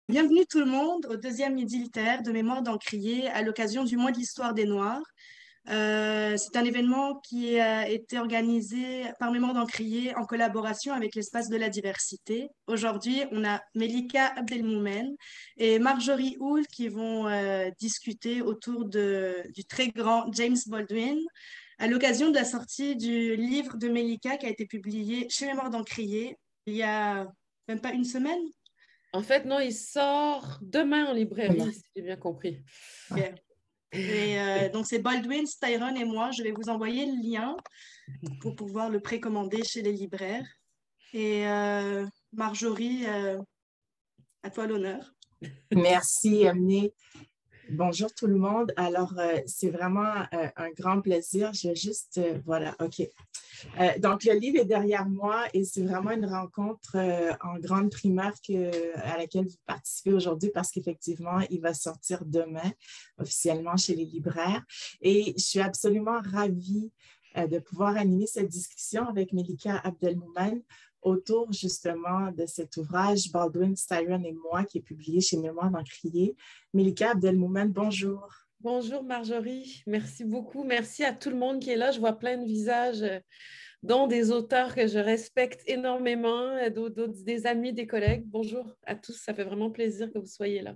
Bienvenue tout le monde au deuxième midi littéraire de Mémoire d'Encrier à l'occasion du mois de l'histoire des Noirs. C'est un événement qui a été organisé par Mémoire d'Encrier en collaboration avec l'Espace de la diversité. Aujourd'hui, on a Melika Abdelmoumen et Marjorie Houle qui vont discuter autour du très grand James Baldwin à l'occasion de la sortie du livre de Melika qui a été publié chez Mémoire d'Encrier il y a même pas une semaine. En fait, non, il sort demain en Demain. librairie, si j'ai bien compris. Ouais. Et donc, c'est Baldwin, Styron et moi. Je vais vous envoyer le lien pour pouvoir le précommander chez les libraires. Et Marjorie, à toi l'honneur. Merci, Amné. Bonjour tout le monde. Alors, c'est vraiment un grand plaisir. Je vais juste, voilà, OK. Donc, le livre est derrière moi et c'est vraiment une rencontre en grande primaire à laquelle vous participez aujourd'hui parce qu'effectivement, il va sortir demain officiellement chez les libraires. Et je suis absolument ravie de pouvoir animer cette discussion avec Melika Abdelmoumen autour justement de cet ouvrage Baldwin, Styron et moi qui est publié chez Mémoire d'Encrier. Melika Abdelmoumen, bonjour. Bonjour Marjorie, merci beaucoup. Merci à tout le monde qui est là. Je vois plein de visages, dont des auteurs que je respecte énormément, des amis, des collègues. Bonjour à tous, ça fait vraiment plaisir que vous soyez là.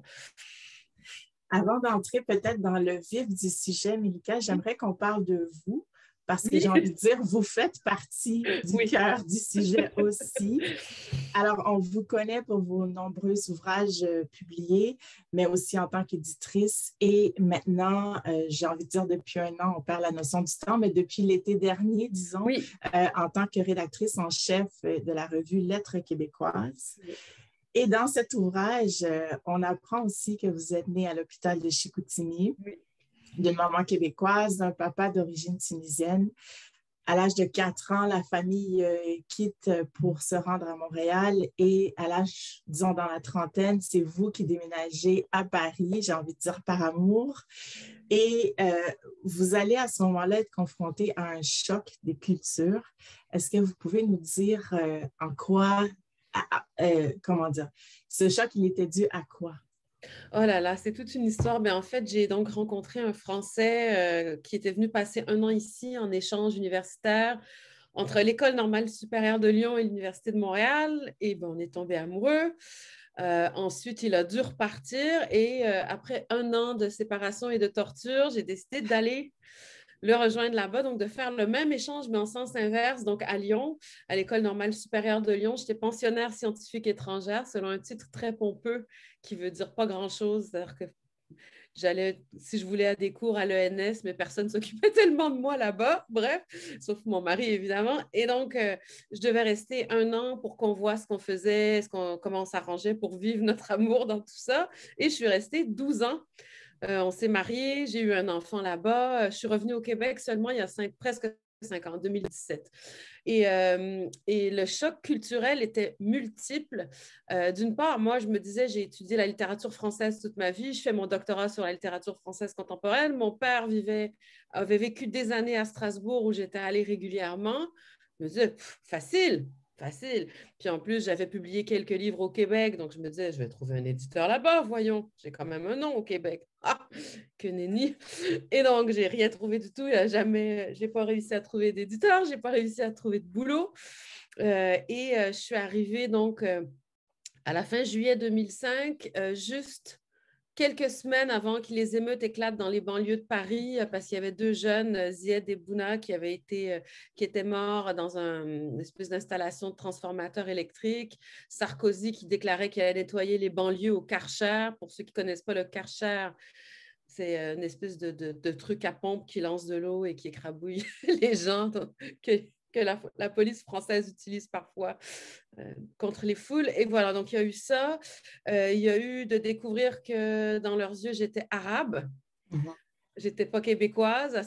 Avant d'entrer peut-être dans le vif du sujet, Melika, j'aimerais qu'on parle de vous parce que Oui. j'ai envie de dire, vous faites partie du Oui. cœur du sujet aussi. Alors, on vous connaît pour vos nombreux ouvrages publiés, mais aussi en tant qu'éditrice. Et maintenant, j'ai envie de dire depuis un an, on perd la notion du temps, mais depuis l'été dernier, disons, Oui. en tant que rédactrice en chef de la revue Lettres québécoises. Oui. Et dans cet ouvrage, on apprend aussi que vous êtes né à l'hôpital de Chicoutimi, Oui. d'une maman québécoise, d'un papa d'origine tunisienne. À l'âge de 4 ans, la famille quitte pour se rendre à Montréal et à l'âge, disons, dans la trentaine, c'est vous qui déménagez à Paris, j'ai envie de dire par amour. Et vous allez à ce moment-là être confronté à un choc des cultures. Est-ce que vous pouvez nous dire en quoi, comment dire, ce choc, il était dû à quoi? Oh là là, c'est toute une histoire. Mais en fait, j'ai donc rencontré un Français qui était venu passer un an ici en échange universitaire entre l'École normale supérieure de Lyon et l'Université de Montréal. Et ben, on est tombé amoureux. Ensuite, il a dû repartir. Et après un an de séparation et de torture, j'ai décidé d'aller le rejoindre là-bas, donc de faire le même échange, mais en sens inverse, donc à Lyon, à l'École normale supérieure de Lyon. J'étais pensionnaire scientifique étrangère, selon un titre très pompeux qui veut dire pas grand-chose. C'est-à-dire que j'allais, si je voulais, à des cours à l'ENS, mais personne ne s'occupait tellement de moi là-bas. Bref, sauf mon mari, évidemment. Et donc, je devais rester un an pour qu'on voit ce qu'on faisait, comment on s'arrangeait pour vivre notre amour dans tout ça. Et je suis restée 12 ans. On s'est mariés, j'ai eu un enfant là-bas. Je suis revenue au Québec seulement il y a presque 5 ans, en 2017. Et le choc culturel était multiple. D'une part, moi, je me disais, j'ai étudié la littérature française toute ma vie. Je fais mon doctorat sur la littérature française contemporaine. Mon père avait vécu des années à Strasbourg où j'étais allée régulièrement. Je me disais, facile, facile. Puis en plus, j'avais publié quelques livres au Québec, donc je me disais, je vais trouver un éditeur là-bas, voyons. J'ai quand même un nom au Québec. Ah, que nenni. Et donc, j'ai rien trouvé du tout. J'ai pas réussi à trouver d'éditeur, j'ai pas réussi à trouver de boulot. Je suis arrivée donc à la fin juillet 2005, juste quelques semaines avant que les émeutes éclatent dans les banlieues de Paris, parce qu'il y avait deux jeunes, Zied et Bouna, qui étaient morts dans une espèce d'installation de transformateur électrique. Sarkozy qui déclarait qu'il allait nettoyer les banlieues au Karcher. Pour ceux qui ne connaissent pas le Karcher, c'est une espèce de truc à pompe qui lance de l'eau et qui écrabouille les gens que la police française utilise parfois contre les foules. Et voilà, donc il y a eu ça. Il y a eu de découvrir que dans leurs yeux, j'étais arabe. Mm-hmm. J'étais pas québécoise.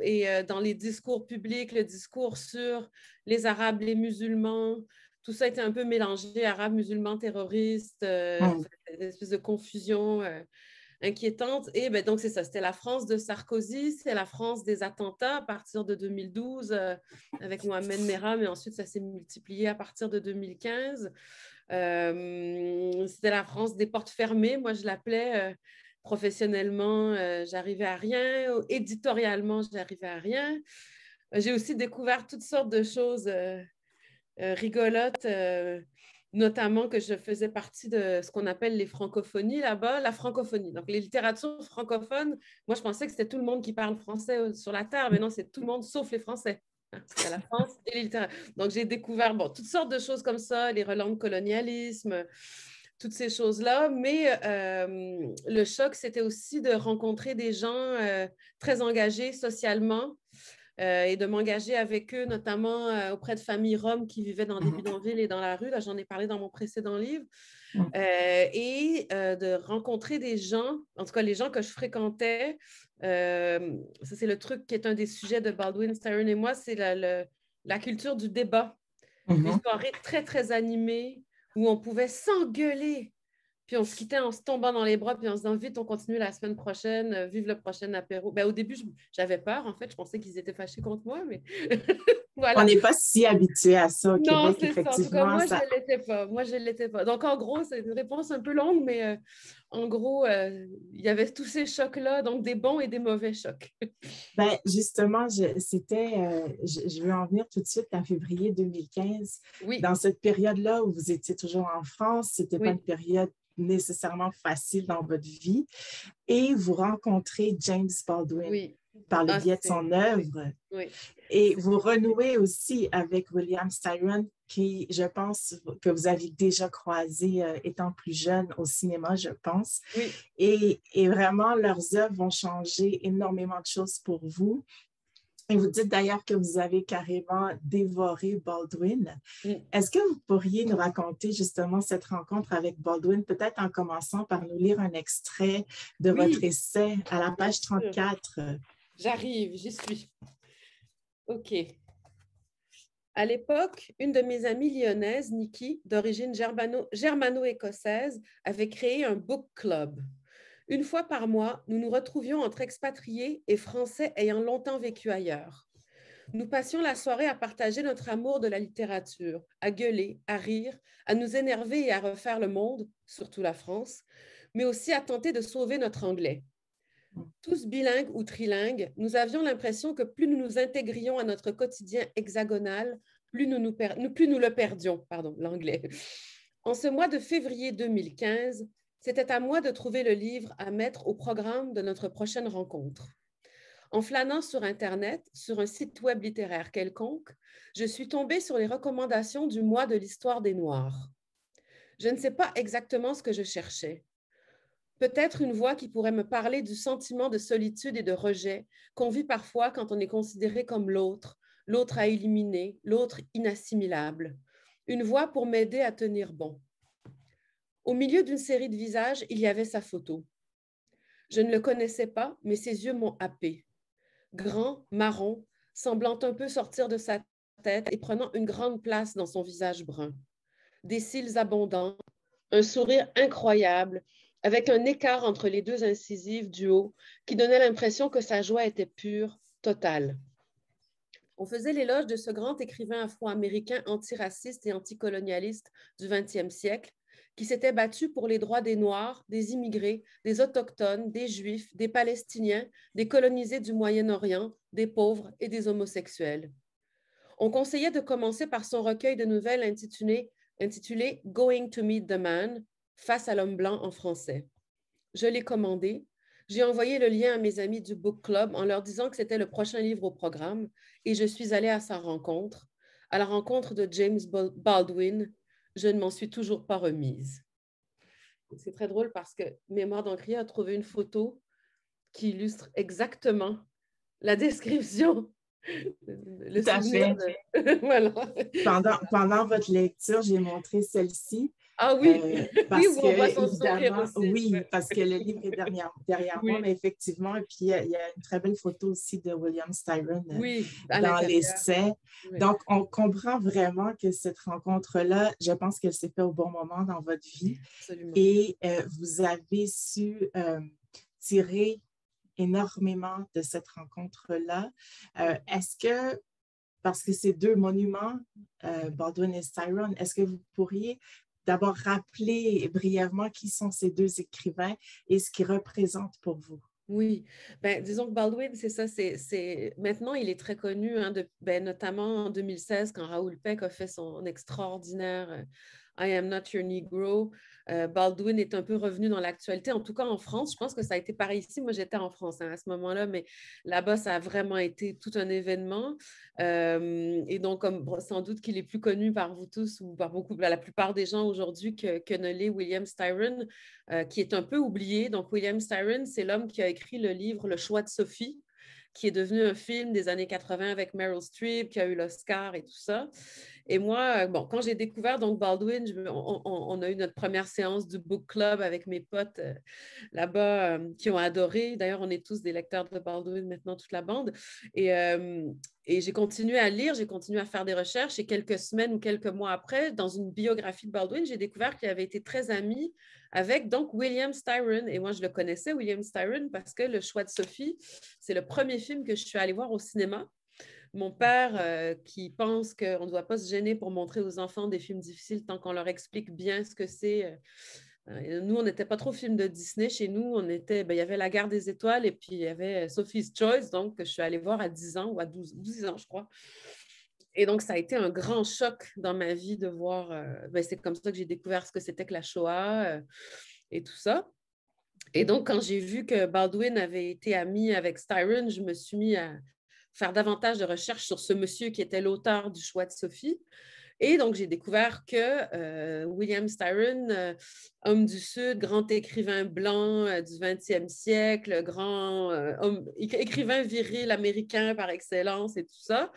Et dans les discours publics, le discours sur les Arabes, les musulmans, tout ça était un peu mélangé, arabes, musulmans, terroristes, une espèce de confusion inquiétante. Et ben, donc, c'est ça, c'était la France de Sarkozy, c'est la France des attentats à partir de 2012 avec Mohamed Merah, mais ensuite, ça s'est multiplié à partir de 2015. C'était la France des portes fermées, moi, je l'appelais. Professionnellement, j'arrivais à rien. Éditorialement, j'arrivais à rien. J'ai aussi découvert toutes sortes de choses rigolotes, notamment que je faisais partie de ce qu'on appelle les francophonies là-bas, la francophonie. Donc, les littératures francophones, moi, je pensais que c'était tout le monde qui parle français sur la Terre, mais non, c'est tout le monde sauf les Français. C'est la France et les littératures. Donc, j'ai découvert toutes sortes de choses comme ça, les relents de colonialisme, toutes ces choses-là. Mais le choc, c'était aussi de rencontrer des gens très engagés socialement et de m'engager avec eux, notamment auprès de familles roms qui vivaient dans des bidonvilles et dans la rue. Là, j'en ai parlé dans mon précédent livre. Et de rencontrer des gens, en tout cas les gens que je fréquentais. Ça, c'est le truc qui est un des sujets de Baldwin, Styron et moi, c'est la culture du débat. Des soirées très, très animées où on pouvait s'engueuler. Puis on se quittait en se tombant dans les bras, puis en se disant vite, on continue la semaine prochaine, vive le prochain apéro. Ben, au début, j'avais peur, en fait. Je pensais qu'ils étaient fâchés contre moi, mais voilà. On n'est pas si habitué à ça au Non, Québec, c'est ça. En tout cas, effectivement. moi, je ne l'étais pas. Moi, je ne l'étais pas. Donc, en gros, c'est une réponse un peu longue, mais en gros, il y avait tous ces chocs-là, donc des bons et des mauvais chocs. Ben, justement, je veux en venir tout de suite en février 2015. Oui. Dans cette période-là où vous étiez toujours en France, ce n'était pas une période nécessairement facile dans votre vie. Et vous rencontrez James Baldwin par le biais de son œuvre. Et vous renouez aussi avec William Styron, qui, je pense, que vous aviez déjà croisé étant plus jeune au cinéma, je pense. Et vraiment, leurs œuvres vont changer énormément de choses pour vous. Et vous dites d'ailleurs que vous avez carrément dévoré Baldwin. Est-ce que vous pourriez nous raconter justement cette rencontre avec Baldwin, peut-être en commençant par nous lire un extrait de votre essai à la page 34? J'arrive, j'y suis. OK. À l'époque, une de mes amies lyonnaises, Nikki, d'origine germano-écossaise, avait créé un book club. Une fois par mois, nous nous retrouvions entre expatriés et Français ayant longtemps vécu ailleurs. Nous passions la soirée à partager notre amour de la littérature, à gueuler, à rire, à nous énerver et à refaire le monde, surtout la France, mais aussi à tenter de sauver notre anglais. Tous bilingues ou trilingues, nous avions l'impression que plus nous nous intégrions à notre quotidien hexagonal, plus nous le perdions, l'anglais. En ce mois de février 2015, c'était à moi de trouver le livre à mettre au programme de notre prochaine rencontre. En flânant sur Internet, sur un site web littéraire quelconque, je suis tombée sur les recommandations du mois de l'histoire des Noirs. Je ne sais pas exactement ce que je cherchais. Peut-être une voix qui pourrait me parler du sentiment de solitude et de rejet qu'on vit parfois quand on est considéré comme l'autre, l'autre à éliminer, l'autre inassimilable. Une voix pour m'aider à tenir bon. Au milieu d'une série de visages, il y avait sa photo. Je ne le connaissais pas, mais ses yeux m'ont happé. Grand, marron, semblant un peu sortir de sa tête et prenant une grande place dans son visage brun. Des cils abondants, un sourire incroyable, avec un écart entre les deux incisives du haut qui donnait l'impression que sa joie était pure, totale. On faisait l'éloge de ce grand écrivain afro-américain antiraciste et anticolonialiste du XXe siècle qui s'était battu pour les droits des Noirs, des immigrés, des Autochtones, des Juifs, des Palestiniens, des colonisés du Moyen-Orient, des pauvres et des homosexuels. On conseillait de commencer par son recueil de nouvelles intitulé « Going to Meet the Man », Face à l'homme blanc en français. Je l'ai commandé. J'ai envoyé le lien à mes amis du book club en leur disant que c'était le prochain livre au programme et je suis allée à sa rencontre, à la rencontre de James Baldwin. Je ne m'en suis toujours pas remise. C'est très drôle parce que Mémoire d'Encrier a trouvé une photo qui illustre exactement la description. Le souvenir de... voilà. Pendant votre lecture, j'ai montré celle-ci. Ah oui, parce oui, on voit son évidemment, sourire aussi. Oui, parce que le livre est derrière moi, mais effectivement, et puis il y a une très belle photo aussi de William Styron dans l'essai. Oui. Donc, on comprend vraiment que cette rencontre-là, je pense qu'elle s'est faite au bon moment dans votre vie. Absolument. Et vous avez su tiré énormément de cette rencontre-là. Est-ce que, parce que ces deux monuments, Baldwin et Styron, est-ce que vous pourriez d'abord rappeler brièvement qui sont ces deux écrivains et ce qu'ils représentent pour vous? Oui, ben, disons que Baldwin, c'est ça, maintenant il est très connu, hein, notamment en 2016 quand Raoul Peck a fait son extraordinaire I Am Not Your Negro. Baldwin est un peu revenu dans l'actualité, en tout cas en France. Je pense que ça a été pareil ici. Moi, j'étais en France à ce moment-là, mais là-bas, ça a vraiment été tout un événement. Et donc, sans doute qu'il est plus connu par vous tous ou par la plupart des gens aujourd'hui que ne l'est William Styron, qui est un peu oublié. Donc, William Styron, c'est l'homme qui a écrit le livre Le choix de Sophie, qui est devenu un film des années 80 avec Meryl Streep, qui a eu l'Oscar et tout ça. Et moi, quand j'ai découvert donc Baldwin, on a eu notre première séance du book club avec mes potes là-bas qui ont adoré. D'ailleurs, on est tous des lecteurs de Baldwin maintenant, toute la bande. Et j'ai continué à lire, j'ai continué à faire des recherches. Et quelques semaines ou quelques mois après, dans une biographie de Baldwin, j'ai découvert qu'il avait été très ami avec donc William Styron. Et moi, je le connaissais, William Styron, parce que Le choix de Sophie, c'est le premier film que je suis allée voir au cinéma. Mon père, qui pense qu'on ne doit pas se gêner pour montrer aux enfants des films difficiles tant qu'on leur explique bien ce que c'est. Nous, on n'était pas trop film de Disney. Chez nous, il y avait La Guerre des Étoiles et puis il y avait Sophie's Choice, donc que je suis allée voir à 10 ans ou à 12 ans, je crois. Et donc, ça a été un grand choc dans ma vie de voir. C'est comme ça que j'ai découvert ce que c'était que la Shoah et tout ça. Et donc, quand j'ai vu que Baldwin avait été ami avec Styron, je me suis mis à faire davantage de recherches sur ce monsieur qui était l'auteur du choix de Sophie. Et donc, j'ai découvert que William Styron, homme du Sud, grand écrivain blanc du 20e siècle, grand écrivain viril américain par excellence et tout ça,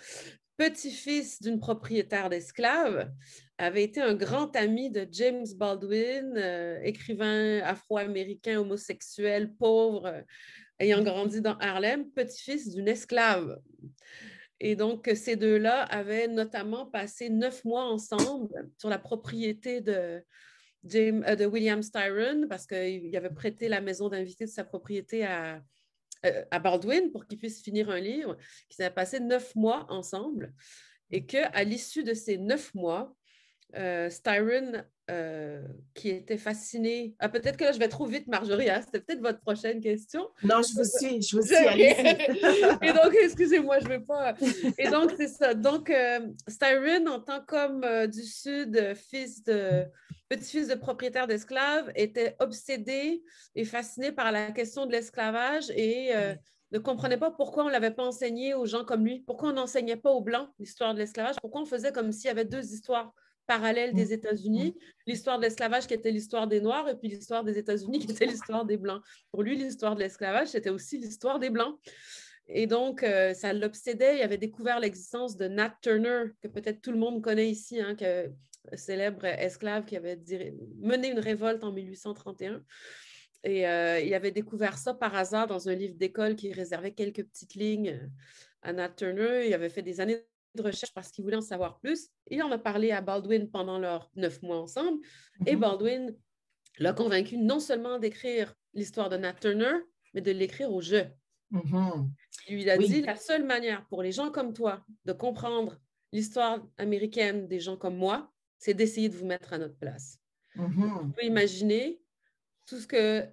petit-fils d'une propriétaire d'esclaves, avait été un grand ami de James Baldwin, écrivain afro-américain, homosexuel, pauvre, ayant grandi dans Harlem, petit-fils d'une esclave. Et donc, ces deux-là avaient notamment passé 9 mois ensemble sur la propriété de William Styron, parce qu'il avait prêté la maison d'invité de sa propriété à Baldwin pour qu'il puisse finir un livre, qu'ils avaient passé 9 mois ensemble, et qu'à l'issue de ces 9 mois, Styron, qui était fasciné... Ah, peut-être que là, je vais trop vite, Marjorie, hein? C'était peut-être votre prochaine question. Non, je vous suis, allez-y. Et donc, excusez-moi, je ne vais pas... Et donc, c'est ça. Donc, Styron, en tant qu'homme du Sud, petit-fils de propriétaire d'esclaves, était obsédé et fasciné par la question de l'esclavage et ne comprenait pas pourquoi on ne l'avait pas enseigné aux gens comme lui, pourquoi on n'enseignait pas aux Blancs l'histoire de l'esclavage, pourquoi on faisait comme s'il y avait deux histoires parallèles des États-Unis, l'histoire de l'esclavage qui était l'histoire des Noirs et puis l'histoire des États-Unis qui était l'histoire des Blancs. Pour lui, l'histoire de l'esclavage, c'était aussi l'histoire des Blancs. Et donc, ça l'obsédait. Il avait découvert l'existence de Nat Turner, que peut-être tout le monde connaît ici, hein, célèbre esclave qui avait mené une révolte en 1831. Et il avait découvert ça par hasard dans un livre d'école qui réservait quelques petites lignes à Nat Turner. Il avait fait des années de recherche parce qu'il voulait en savoir plus. Il en a parlé à Baldwin pendant leurs 9 mois ensemble. Et Baldwin l'a convaincu non seulement d'écrire l'histoire de Nat Turner, mais de l'écrire au jeu. Il lui a dit, la seule manière pour les gens comme toi de comprendre l'histoire américaine des gens comme moi, c'est d'essayer de vous mettre à notre place. Vous pouvez imaginer tout ce que...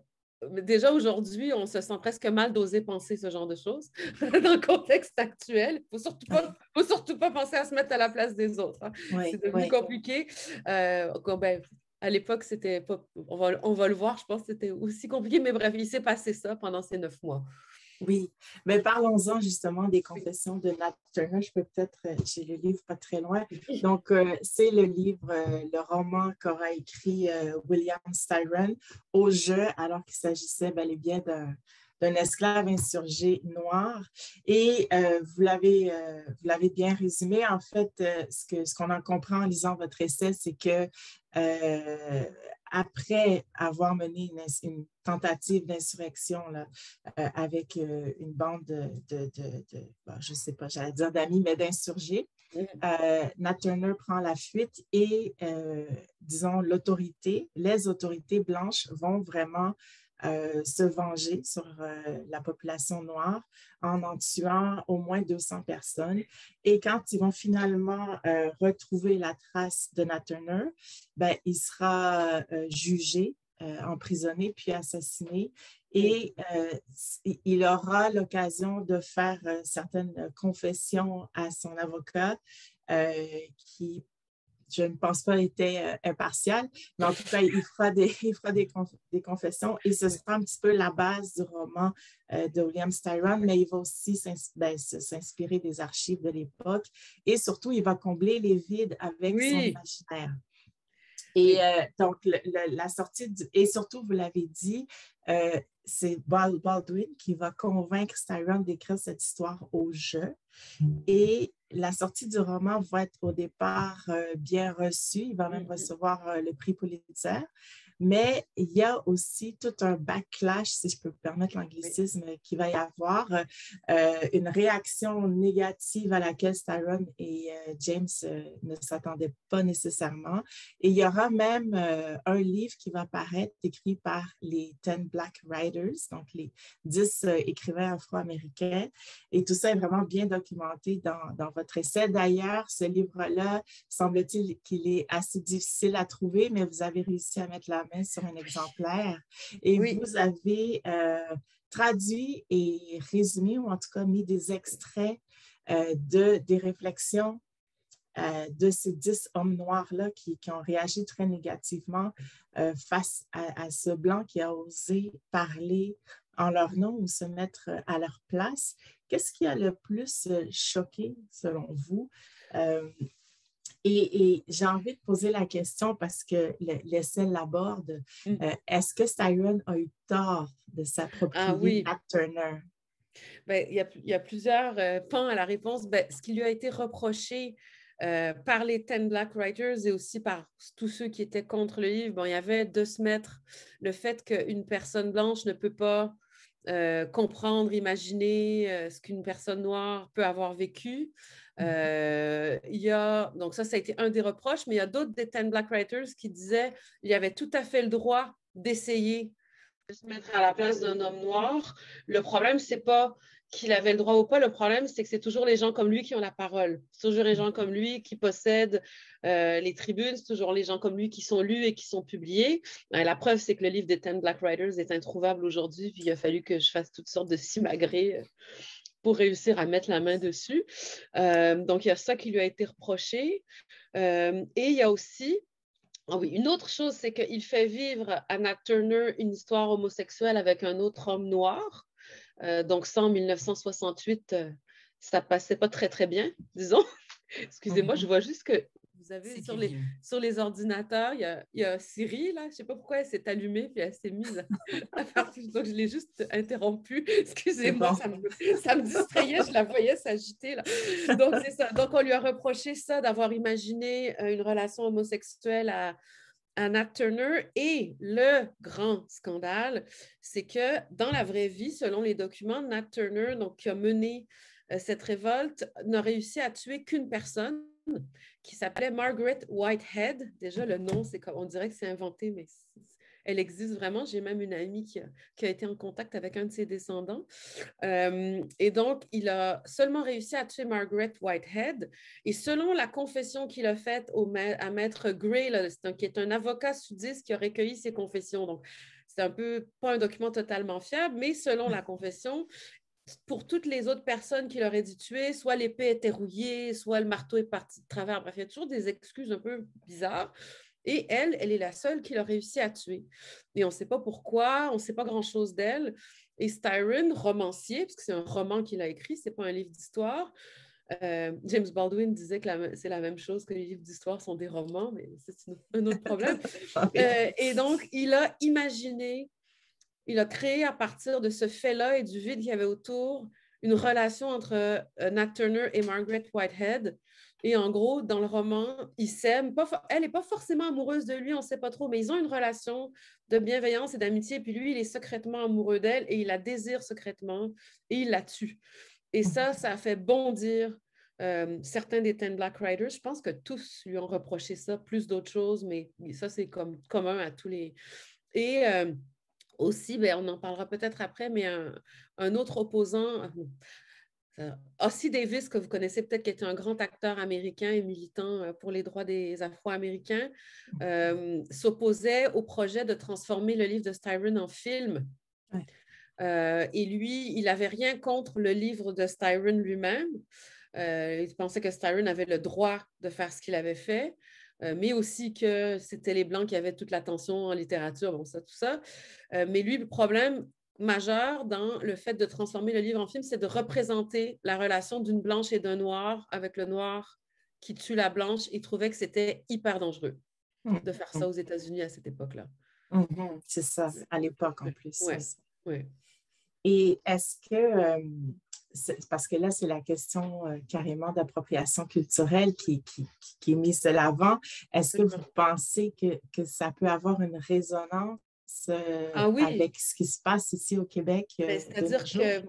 Déjà aujourd'hui, on se sent presque mal d'oser penser ce genre de choses dans le contexte actuel. Il ne faut surtout pas penser à se mettre à la place des autres. Hein. C'est devenu compliqué. À l'époque, c'était pas... on va le voir, je pense que c'était aussi compliqué, mais bref, il s'est passé ça pendant ces 9 mois. Oui, mais parlons-en justement des Confessions de Nat Turner. Je peux peut-être, j'ai le livre pas très loin. Donc, c'est le livre, le roman qu'aura écrit William Styron au jeu, alors qu'il s'agissait bel et bien d'un esclave insurgé noir. Et vous l'avez bien résumé. En fait, ce qu'on en comprend en lisant votre essai, c'est que après avoir mené une tentative d'insurrection avec une bande je ne sais pas, j'allais dire d'amis, mais d'insurgés, Nat Turner prend la fuite et, disons, les autorités blanches vont vraiment se venger sur la population noire en tuant au moins 200 personnes. Et quand ils vont finalement retrouver la trace de Nat Turner, ben, il sera jugé, emprisonné puis assassiné. Et il aura l'occasion de faire certaines confessions à son avocat qui, je ne pense pas, était impartial, mais en tout cas, il fera des confessions et ce sera un petit peu la base du roman de William Styron, mais il va aussi s'inspirer des archives de l'époque et surtout, il va combler les vides avec son imaginaire. Et donc, la sortie, et surtout, vous l'avez dit, c'est Baldwin qui va convaincre Styron d'écrire cette histoire au jeu. Et la sortie du roman va être au départ bien reçue. Il va même recevoir le prix Pulitzer. Mais il y a aussi tout un backlash, si je peux me permettre l'anglicisme, qui va y avoir, une réaction négative à laquelle Styron et James ne s'attendaient pas nécessairement. Et il y aura même un livre qui va paraître écrit par les 10 Black Writers, donc les 10 écrivains afro-américains. Et tout ça est vraiment bien documenté dans votre essai. D'ailleurs, ce livre-là, semble-t-il qu'il est assez difficile à trouver, mais vous avez réussi à mettre la main sur un exemplaire. Et vous avez traduit et résumé, ou en tout cas mis des extraits des réflexions de ces 10 hommes noirs-là qui ont réagi très négativement face à ce blanc qui a osé parler en leur nom ou se mettre à leur place. Qu'est-ce qui a le plus choqué, selon vous? Et j'ai envie de poser la question parce que l'essai l'aborde. Est-ce que Styron a eu tort de s'approprier Nat Turner? Ben, il y a plusieurs pans à la réponse. Ben, ce qui lui a été reproché par les 10 Black Writers et aussi par tous ceux qui étaient contre le livre, bon, il y avait de se mettre le fait qu'une personne blanche ne peut pas comprendre, imaginer ce qu'une personne noire peut avoir vécu. Donc ça a été un des reproches, mais il y a d'autres des 10 Black Writers qui disaient qu'il y avait tout à fait le droit d'essayer de se mettre à la place d'un homme noir. Le problème, c'est pas qu'il avait le droit ou pas. Le problème, c'est que c'est toujours les gens comme lui qui ont la parole. C'est toujours les gens comme lui qui possèdent les tribunes. C'est toujours les gens comme lui qui sont lus et qui sont publiés. La preuve, c'est que le livre des 10 Black Writers est introuvable aujourd'hui. Puis il a fallu que je fasse toutes sortes de simagrées pour réussir à mettre la main dessus. Donc, il y a ça qui lui a été reproché. Et il y a aussi une autre chose, c'est qu'il fait vivre à Nat Turner une histoire homosexuelle avec un autre homme noir. Donc ça, en 1968, ça passait pas très, très bien, disons. Excusez-moi, je vois juste que vous avez sur les ordinateurs, il y a Siri, là, je sais pas pourquoi elle s'est allumée, puis elle s'est mise à faire tout. Donc, je l'ai juste interrompue. Excusez-moi, ça me distrayait, je la voyais s'agiter, là. Donc, c'est ça. Donc, on lui a reproché ça, d'avoir imaginé une relation homosexuelle à Nat Turner. Et le grand scandale, c'est que dans la vraie vie, selon les documents, Nat Turner, donc, qui a mené cette révolte, n'a réussi à tuer qu'une personne qui s'appelait Margaret Whitehead. Déjà, le nom, on dirait que c'est inventé, mais elle existe vraiment. J'ai même une amie qui a été en contact avec un de ses descendants. Et donc, il a seulement réussi à tuer Margaret Whitehead. Et selon la confession qu'il a faite à Maître Gray, là, qui est un avocat sudiste qui a recueilli ses confessions. Donc, c'est un peu pas un document totalement fiable, mais selon la confession, pour toutes les autres personnes qu'il aurait dû tuer, soit l'épée était rouillée, soit le marteau est parti de travers. Bref, il y a toujours des excuses un peu bizarres. Et elle est la seule qu'il a réussi à tuer. Et on ne sait pas pourquoi, on ne sait pas grand-chose d'elle. Et Styron, romancier, parce que c'est un roman qu'il a écrit, ce n'est pas un livre d'histoire. James Baldwin disait que c'est la même chose, que les livres d'histoire sont des romans, mais c'est un autre problème. Et donc, il a imaginé, il a créé à partir de ce fait-là et du vide qu'il y avait autour, une relation entre Nat Turner et Margaret Whitehead. Et en gros, dans le roman, ils s'aiment. Elle n'est pas forcément amoureuse de lui, on ne sait pas trop, mais ils ont une relation de bienveillance et d'amitié. Puis lui, il est secrètement amoureux d'elle et il la désire secrètement et il la tue. Et ça a fait bondir certains des 10 Black Writers. Je pense que tous lui ont reproché ça, plus d'autres choses, mais ça, c'est comme commun à tous les... Et aussi, ben, on en parlera peut-être après, mais un autre opposant, Ossie Davis, que vous connaissez peut-être, qui était un grand acteur américain et militant pour les droits des Afro-Américains, s'opposait au projet de transformer le livre de Styron en film. Ouais. Et lui, il n'avait rien contre le livre de Styron lui-même. Il pensait que Styron avait le droit de faire ce qu'il avait fait, mais aussi que c'était les Blancs qui avaient toute l'attention en littérature, bon, ça, tout ça. Mais lui, le problème majeur dans le fait de transformer le livre en film, c'est de représenter la relation d'une Blanche et d'un Noir avec le Noir qui tue la Blanche. Il trouvait que c'était hyper dangereux de faire ça aux États-Unis à cette époque-là. C'est ça, à l'époque en plus. Oui, oui. Et est-ce que, parce que là, c'est la question carrément d'appropriation culturelle qui est mise de l'avant, est-ce que vous pensez que ça peut avoir une résonance avec ce qui se passe ici au Québec? C'est-à-dire que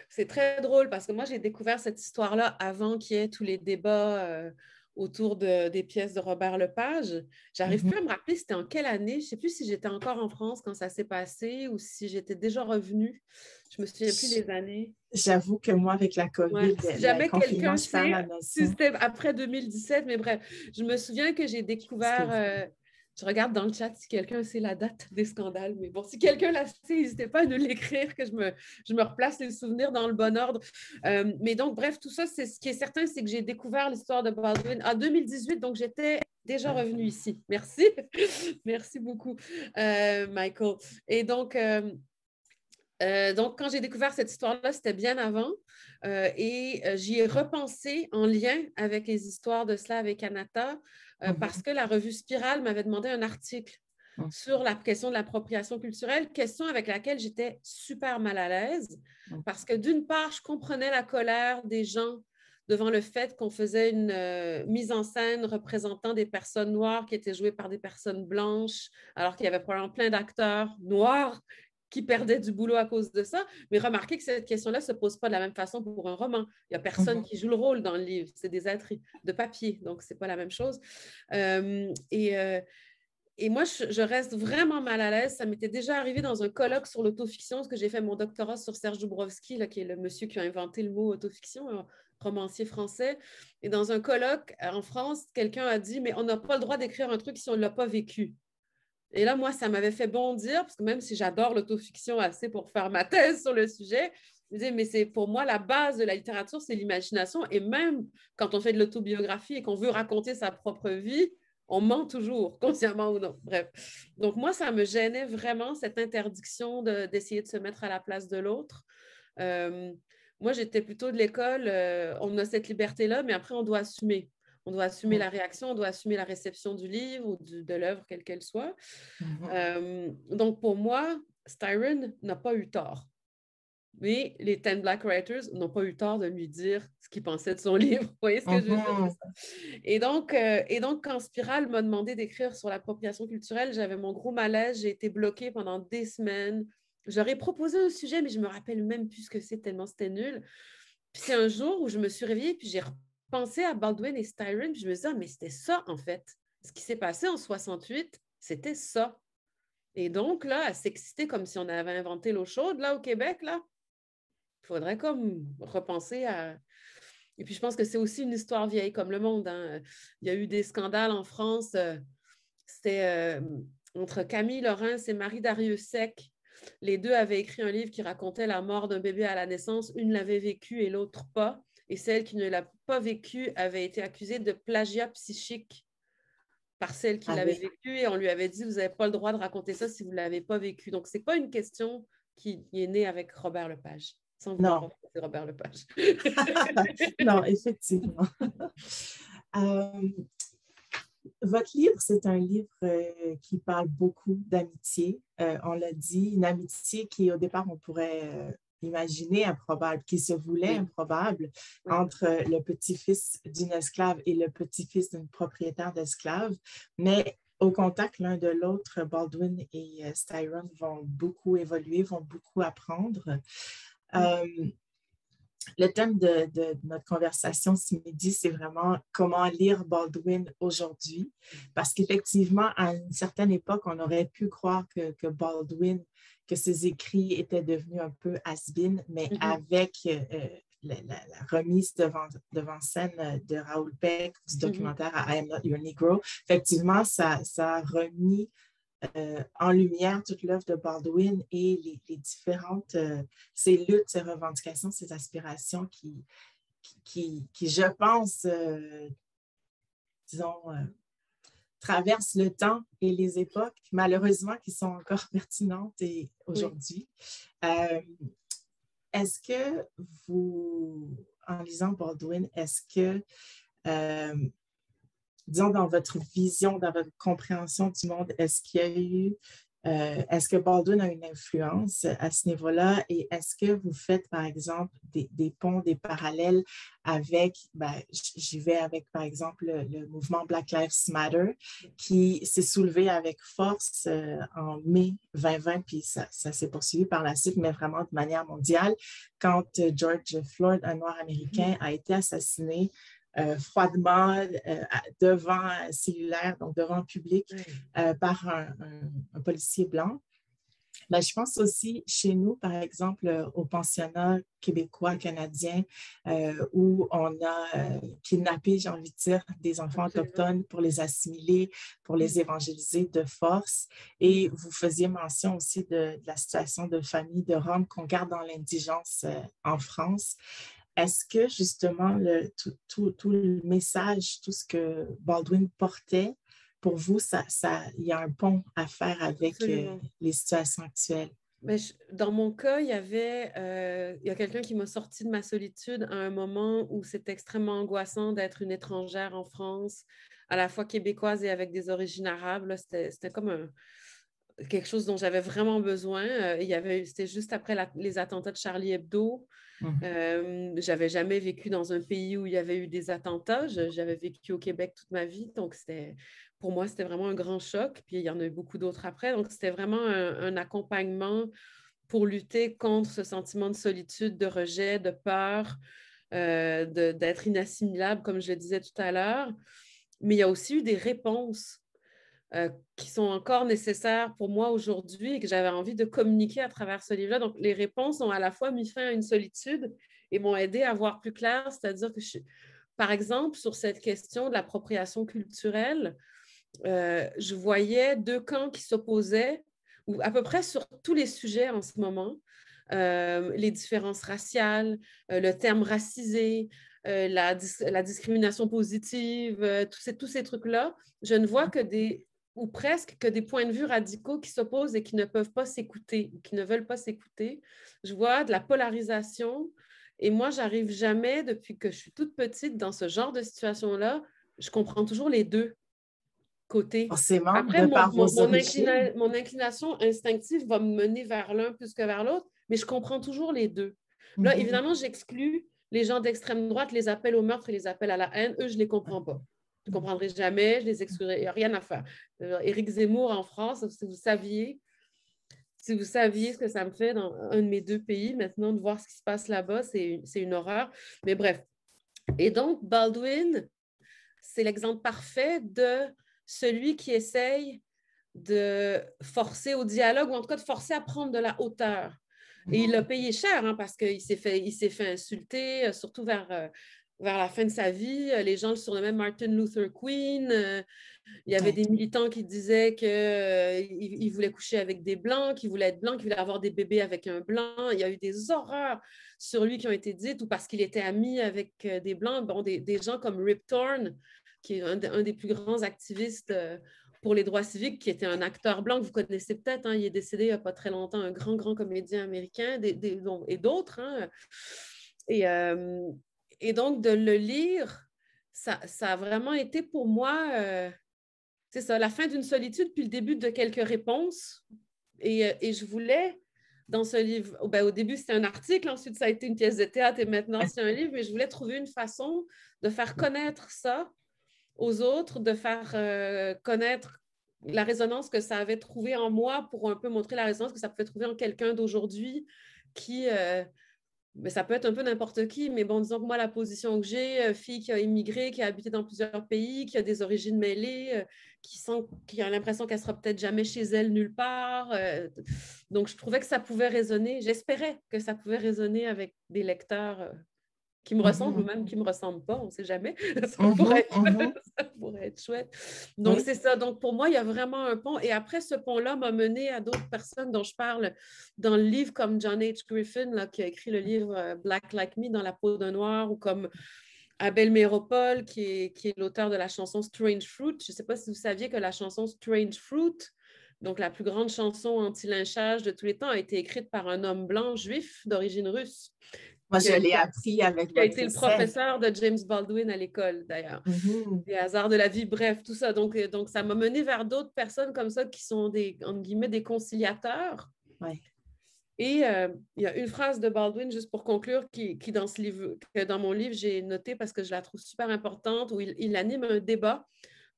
c'est très drôle parce que moi, j'ai découvert cette histoire-là avant qu'il y ait tous les débats autour des pièces de Robert Lepage. J'arrive plus à me rappeler c'était en quelle année. Je ne sais plus si j'étais encore en France quand ça s'est passé ou si j'étais déjà revenue. Je me souviens plus des années. J'avoue que moi, avec la COVID, si jamais quelqu'un sait, si c'était après 2017, mais bref, je me souviens que j'ai découvert... je regarde dans le chat si quelqu'un sait la date des scandales, mais bon, si quelqu'un la sait, n'hésitez pas à nous l'écrire, que je me replace les souvenirs dans le bon ordre. Mais donc, bref, tout ça, c'est ce qui est certain, c'est que j'ai découvert l'histoire de Baldwin en 2018, donc j'étais déjà revenue ici. Merci. Merci beaucoup, Michael. Et donc, quand j'ai découvert cette histoire-là, c'était bien avant et j'y ai repensé en lien avec les histoires de Slav et Kanata parce que la revue Spirale m'avait demandé un article sur la question de l'appropriation culturelle, question avec laquelle j'étais super mal à l'aise parce que d'une part, je comprenais la colère des gens devant le fait qu'on faisait une mise en scène représentant des personnes noires qui étaient jouées par des personnes blanches, alors qu'il y avait probablement plein d'acteurs noirs qui perdaient du boulot à cause de ça. Mais remarquez que cette question-là ne se pose pas de la même façon pour un roman. Il n'y a personne qui joue le rôle dans le livre. C'est des êtres de papier, donc ce n'est pas la même chose. Et moi, je reste vraiment mal à l'aise. Ça m'était déjà arrivé dans un colloque sur l'autofiction, parce que j'ai fait mon doctorat sur Serge Dubrovski, là, qui est le monsieur qui a inventé le mot autofiction, un romancier français. Et dans un colloque en France, quelqu'un a dit « Mais on n'a pas le droit d'écrire un truc si on ne l'a pas vécu. » Et là, moi, ça m'avait fait bondir, parce que même si j'adore l'autofiction assez pour faire ma thèse sur le sujet, je me disais, mais c'est pour moi la base de la littérature, c'est l'imagination. Et même quand on fait de l'autobiographie et qu'on veut raconter sa propre vie, on ment toujours, consciemment ou non. Bref. Donc, moi, ça me gênait vraiment, cette interdiction d'essayer de se mettre à la place de l'autre. Moi, j'étais plutôt de l'école, on a cette liberté-là, mais après, on doit assumer. On doit assumer la réaction, on doit assumer la réception du livre ou de l'œuvre, quelle qu'elle soit. Donc, pour moi, Styron n'a pas eu tort. Mais les 10 Black Writers n'ont pas eu tort de lui dire ce qu'ils pensaient de son livre. Vous voyez ce que je veux dire? Et donc, quand Spirale m'a demandé d'écrire sur l'appropriation culturelle, j'avais mon gros malaise. J'ai été bloquée pendant des semaines. J'aurais proposé un sujet, mais je ne me rappelle même plus ce que c'est tellement c'était nul. Puis c'est un jour où je me suis réveillée, puis j'ai pensé à Baldwin et Styron, puis je me disais, mais c'était ça, en fait. Ce qui s'est passé en 68, c'était ça. Et donc, là, à s'exciter comme si on avait inventé l'eau chaude, là, au Québec, là, il faudrait comme repenser à... Et puis, je pense que c'est aussi une histoire vieille comme le monde. Hein. Il y a eu des scandales en France. C'était entre Camille Laurens et Marie Dariussec. Les deux avaient écrit un livre qui racontait la mort d'un bébé à la naissance. Une l'avait vécu et l'autre pas. Et celle qui ne l'a pas vécu avait été accusée de plagiat psychique par celle qui l'avait vécu. Et on lui avait dit, vous n'avez pas le droit de raconter ça si vous ne l'avez pas vécu. Donc, ce n'est pas une question qui est née avec Robert Lepage. Sans vouloir rencontrer Robert Lepage. Non, effectivement. Votre livre, c'est un livre qui parle beaucoup d'amitié. On l'a dit, une amitié qui, au départ, on pourrait imaginer improbable, qui se voulait improbable entre le petit-fils d'une esclave et le petit-fils d'une propriétaire d'esclaves. Mais au contact l'un de l'autre, Baldwin et Styron vont beaucoup évoluer, vont beaucoup apprendre. le thème de notre conversation ce midi, c'est vraiment comment lire Baldwin aujourd'hui. Parce qu'effectivement, à une certaine époque, on aurait pu croire que Baldwin, que ses écrits étaient devenus un peu has-been, mais avec la remise devant scène de Raoul Peck, du documentaire I Am Not Your Negro, effectivement, ça a remis en lumière toute l'œuvre de Baldwin et les différentes, ses luttes, ses revendications, ses aspirations qui je pense, disons, traversent le temps et les époques, malheureusement, qui sont encore pertinentes aujourd'hui. Est-ce que vous, en lisant Baldwin, est-ce que disons, dans votre vision, dans votre compréhension du monde, est-ce que Baldwin a une influence à ce niveau-là et est-ce que vous faites, par exemple, des ponts, des parallèles avec, j'y vais avec, par exemple, le mouvement Black Lives Matter qui s'est soulevé avec force en mai 2020, puis ça s'est poursuivi par la suite, mais vraiment de manière mondiale, quand George Floyd, un Noir américain, a été assassiné froidement devant un cellulaire, donc devant le public, par un policier blanc. Ben, je pense aussi chez nous, par exemple, au pensionnat québécois, canadien, où on a kidnappé, j'ai envie de dire, des enfants autochtones pour les assimiler, pour les évangéliser de force. Et vous faisiez mention aussi de la situation de familles de Roms qu'on garde dans l'indigence en France. Est-ce que justement tout le message, tout ce que Baldwin portait, pour vous, il y a un pont à faire avec les situations actuelles? Mais dans mon cas, il y a quelqu'un qui m'a sorti de ma solitude à un moment où c'était extrêmement angoissant d'être une étrangère en France, à la fois québécoise et avec des origines arabes. C'était comme quelque chose dont j'avais vraiment besoin. C'était juste après les attentats de Charlie Hebdo. J'avais jamais vécu dans un pays où il y avait eu des attentats. J'avais vécu au Québec toute ma vie, donc pour moi, c'était vraiment un grand choc. Puis il y en a eu beaucoup d'autres après. Donc, c'était vraiment un accompagnement pour lutter contre ce sentiment de solitude, de rejet, de peur, d'être inassimilable, comme je le disais tout à l'heure. Mais il y a aussi eu des réponses qui sont encore nécessaires pour moi aujourd'hui et que j'avais envie de communiquer à travers ce livre-là. Donc, les réponses ont à la fois mis fin à une solitude et m'ont aidé à voir plus clair, c'est-à-dire que, par exemple, sur cette question de l'appropriation culturelle, je voyais deux camps qui s'opposaient, ou à peu près sur tous les sujets en ce moment, les différences raciales, le terme racisé, la discrimination positive, tous ces trucs-là. Je ne vois ou presque que des points de vue radicaux qui s'opposent et qui ne peuvent pas s'écouter, ou qui ne veulent pas s'écouter. Je vois de la polarisation et moi, j'arrive jamais, depuis que je suis toute petite, dans ce genre de situation-là, je comprends toujours les deux côtés. Forcément, après, de par vos origines. mon inclination instinctive va me mener vers l'un plus que vers l'autre, mais je comprends toujours les deux. Là, évidemment, j'exclus les gens d'extrême droite, les appels au meurtre et les appels à la haine. Eux, je ne les comprends pas. Je ne comprendrai jamais, je les exclurai. Il n'y a rien à faire. Éric Zemmour en France, si vous saviez ce que ça me fait dans un de mes deux pays, maintenant, de voir ce qui se passe là-bas, c'est une horreur. Mais bref. Et donc, Baldwin, c'est l'exemple parfait de celui qui essaye de forcer au dialogue, ou en tout cas de forcer à prendre de la hauteur. Et il a payé cher, hein, parce qu'il s'est fait insulter, surtout vers la fin de sa vie. Les gens le surnommaient Martin Luther Queen. Il y avait des militants qui disaient qu'il voulait coucher avec des Blancs, qu'il voulait être blanc, qu'il voulait avoir des bébés avec un Blanc. Il y a eu des horreurs sur lui qui ont été dites, ou parce qu'il était ami avec des Blancs. Bon, des gens comme Rip Torn, qui est un des plus grands activistes pour les droits civiques, qui était un acteur blanc que vous connaissez peut-être, hein, il est décédé il n'y a pas très longtemps, un grand comédien américain, et d'autres. Hein. Et donc, de le lire, ça a vraiment été pour moi, c'est ça, la fin d'une solitude, puis le début de quelques réponses. Et je voulais, dans ce livre, au début, c'était un article, ensuite, ça a été une pièce de théâtre, et maintenant, c'est un livre, mais je voulais trouver une façon de faire connaître ça aux autres, de faire connaître la résonance que ça avait trouvé en moi pour un peu montrer la résonance que ça pouvait trouver en quelqu'un d'aujourd'hui qui mais ça peut être un peu n'importe qui, mais bon, disons que moi, la position que j'ai, fille qui a immigré, qui a habité dans plusieurs pays, qui a des origines mêlées, qui a l'impression qu'elle sera peut-être jamais chez elle nulle part. Donc, je trouvais que ça pouvait résonner. J'espérais que ça pouvait résonner avec des lecteurs qui me ressemblent ou même qui ne me ressemblent pas, on ne sait jamais. Ça pourrait être chouette. Donc, Oui. c'est ça. Donc, pour moi, il y a vraiment un pont. Et après, ce pont-là m'a mené à d'autres personnes dont je parle dans le livre, comme John H. Griffin, là, qui a écrit le livre Black Like Me, dans la peau d'un noir, ou comme Abel Méropole, qui est l'auteur de la chanson Strange Fruit. Je ne sais pas si vous saviez que la chanson Strange Fruit, donc la plus grande chanson anti-lynchage de tous les temps, a été écrite par un homme blanc juif d'origine russe. Moi, je l'ai appris avec Qui a votre été le essai. professeur de James Baldwin à l'école, d'ailleurs. Les hasards de la vie, bref, tout ça. Donc ça m'a mené vers d'autres personnes comme ça qui sont entre guillemets, des conciliateurs. Ouais. Et il y a une phrase de Baldwin, juste pour conclure, qui dans ce livre, que dans mon livre, j'ai noté parce que je la trouve super importante, où il anime un débat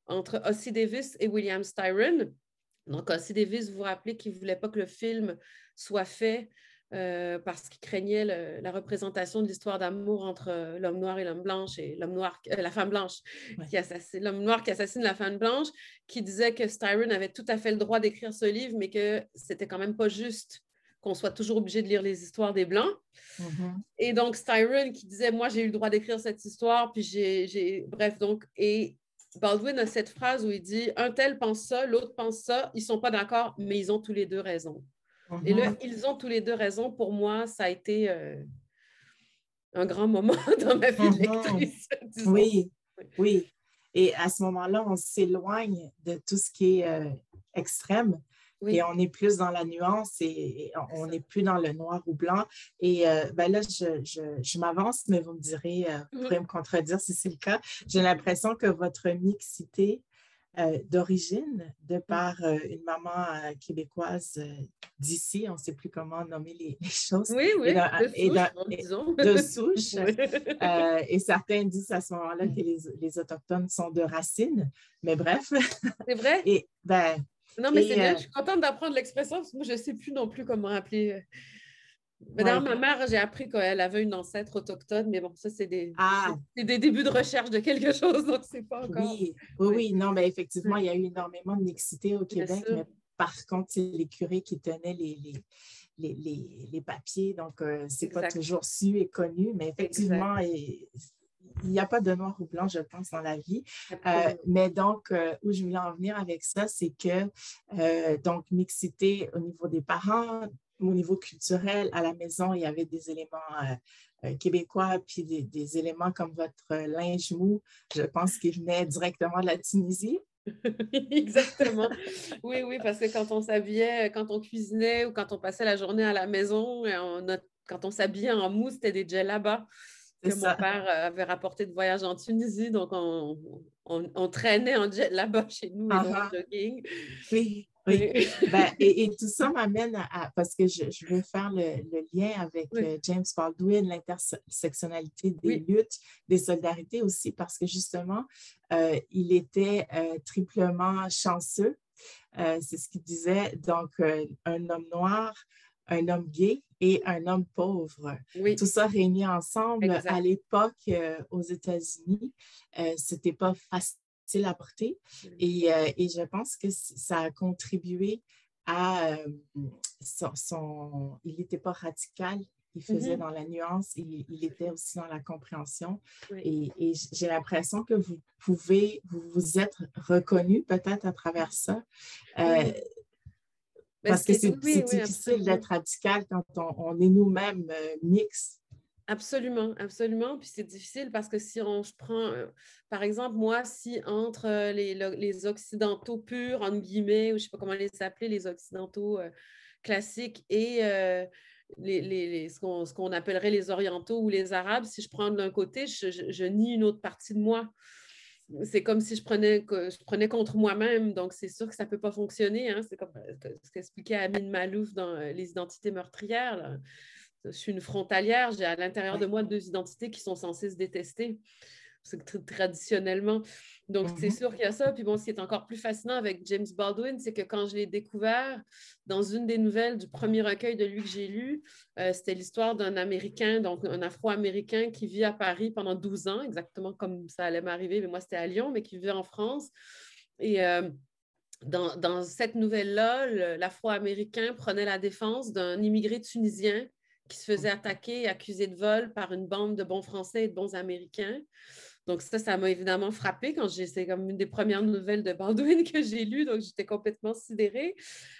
entre Ossie Davis et William Styron. Donc, Ossie Davis, vous vous rappelez qu'il ne voulait pas que le film soit fait parce qu'il craignait la représentation de l'histoire d'amour entre l'homme noir et l'homme blanche et la femme blanche, l'homme noir qui assassine la femme blanche, qui disait que Styron avait tout à fait le droit d'écrire ce livre, mais que c'était quand même pas juste qu'on soit toujours obligé de lire les histoires des Blancs. Et donc, Styron qui disait, moi, j'ai eu le droit d'écrire cette histoire, puis bref, donc, et Baldwin a cette phrase où il dit, un tel pense ça, l'autre pense ça, ils ne sont pas d'accord, mais ils ont tous les deux raison. Et là, ils ont tous les deux raison. Pour moi, ça a été un grand moment dans ma vie de lectrice. Disons. Oui, oui. Et à ce moment-là, on s'éloigne de tout ce qui est extrême. Oui. Et on est plus dans la nuance et on n'est plus dans le noir ou blanc. Et ben là, je m'avance, mais vous me direz, vous pourrez me contredire si c'est le cas. J'ai l'impression que votre mixité d'origine, de par une maman québécoise d'ici, on ne sait plus comment nommer les choses. Oui, oui, de souche. Oui. Et certains disent à ce moment-là que les Autochtones sont de racines, mais bref. C'est vrai? Et, ben, non, mais c'est bien, je suis contente d'apprendre l'expression parce que moi, je ne sais plus non plus comment appeler. D'ailleurs, ma mère, j'ai appris qu'elle avait une ancêtre autochtone, mais bon, ça, c'est des débuts de recherche de quelque chose, donc c'est pas encore. Oui, non, mais effectivement, il y a eu énormément de mixité au Québec, mais par contre, c'est les curés qui tenaient les papiers, donc c'est pas toujours su et connu, mais effectivement, il n'y a pas de noir ou blanc, je pense, dans la vie. Mais donc, où je voulais en venir avec ça, c'est que, donc, mixité au niveau des parents, au niveau culturel, à la maison, il y avait des éléments québécois, puis des éléments comme votre linge mou, je pense qu'il venait directement de la Tunisie. Exactement. Oui, oui, parce que quand on s'habillait, quand on cuisinait ou quand on passait la journée à la maison, quand on s'habillait en mou, c'était des djellabas que mon père avait rapporté de voyage en Tunisie. Donc, on traînait en djellaba chez nous et non en jogging. Oui. Oui, ben, et tout ça m'amène parce que je veux faire le lien avec James Baldwin, l'intersectionnalité des luttes, des solidarités aussi, parce que justement, il était triplement chanceux. C'est ce qu'il disait. Donc, un homme noir, un homme gay et un homme pauvre. Oui. Tout ça réuni ensemble à l'époque aux États-Unis, c'était pas facile à porter. Et je pense que ça a contribué à il n'était pas radical, il faisait dans la nuance, il était aussi dans la compréhension. Oui. Et j'ai l'impression que vous vous êtes reconnu peut-être à travers ça. Parce que c'est difficile d'être radical quand on est nous-mêmes mixtes. Absolument, absolument. Puis c'est difficile parce que si je prends, par exemple, moi, si entre les Occidentaux purs, entre guillemets, ou je ne sais pas comment les appeler, les Occidentaux classiques et ce qu'on appellerait les Orientaux ou les Arabes, si je prends de l'un côté, je nie une autre partie de moi. C'est comme si je prenais contre moi-même, donc c'est sûr que ça ne peut pas fonctionner. Hein? C'est comme ce qu'expliquait Amin Malouf dans Les identités meurtrières. Là. Je suis une frontalière, j'ai à l'intérieur de moi deux identités qui sont censées se détester. traditionnellement. Donc, c'est sûr qu'il y a ça. Puis bon, ce qui est encore plus fascinant avec James Baldwin, c'est que quand je l'ai découvert dans une des nouvelles du premier recueil de lui que j'ai lu, c'était l'histoire d'un Américain, donc un Afro-Américain qui vit à Paris pendant 12 ans, exactement comme ça allait m'arriver, mais moi, c'était à Lyon, mais qui vivait en France. Et dans cette nouvelle-là, l'Afro-Américain prenait la défense d'un immigré tunisien qui se faisait attaquer et accusé de vol par une bande de bons Français et de bons Américains. Donc ça m'a évidemment frappée quand c'est comme une des premières nouvelles de Baldwin que j'ai lues, donc j'étais complètement sidérée.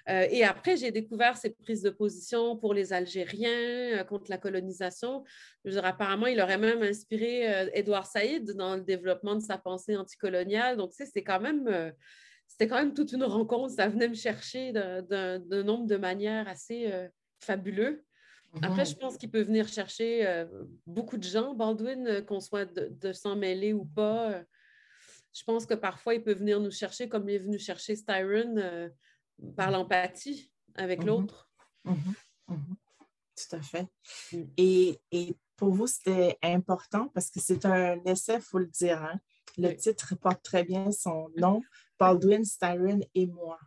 Et après, j'ai découvert ses prises de position pour les Algériens, contre la colonisation. Je veux dire, apparemment, il aurait même inspiré Édouard Saïd dans le développement de sa pensée anticoloniale. Donc, tu sais, c'était quand même toute une rencontre. Ça venait me chercher d'un nombre de manières assez fabuleux. Après, je pense qu'il peut venir chercher beaucoup de gens, Baldwin, qu'on soit de s'en mêler ou pas. Je pense que parfois, il peut venir nous chercher, comme il est venu chercher Styron, par l'empathie avec l'autre. Tout à fait. Mm. Et pour vous, c'était important parce que c'est un essai, il faut le dire. Hein? Le titre porte très bien son nom, Baldwin, Styron et moi.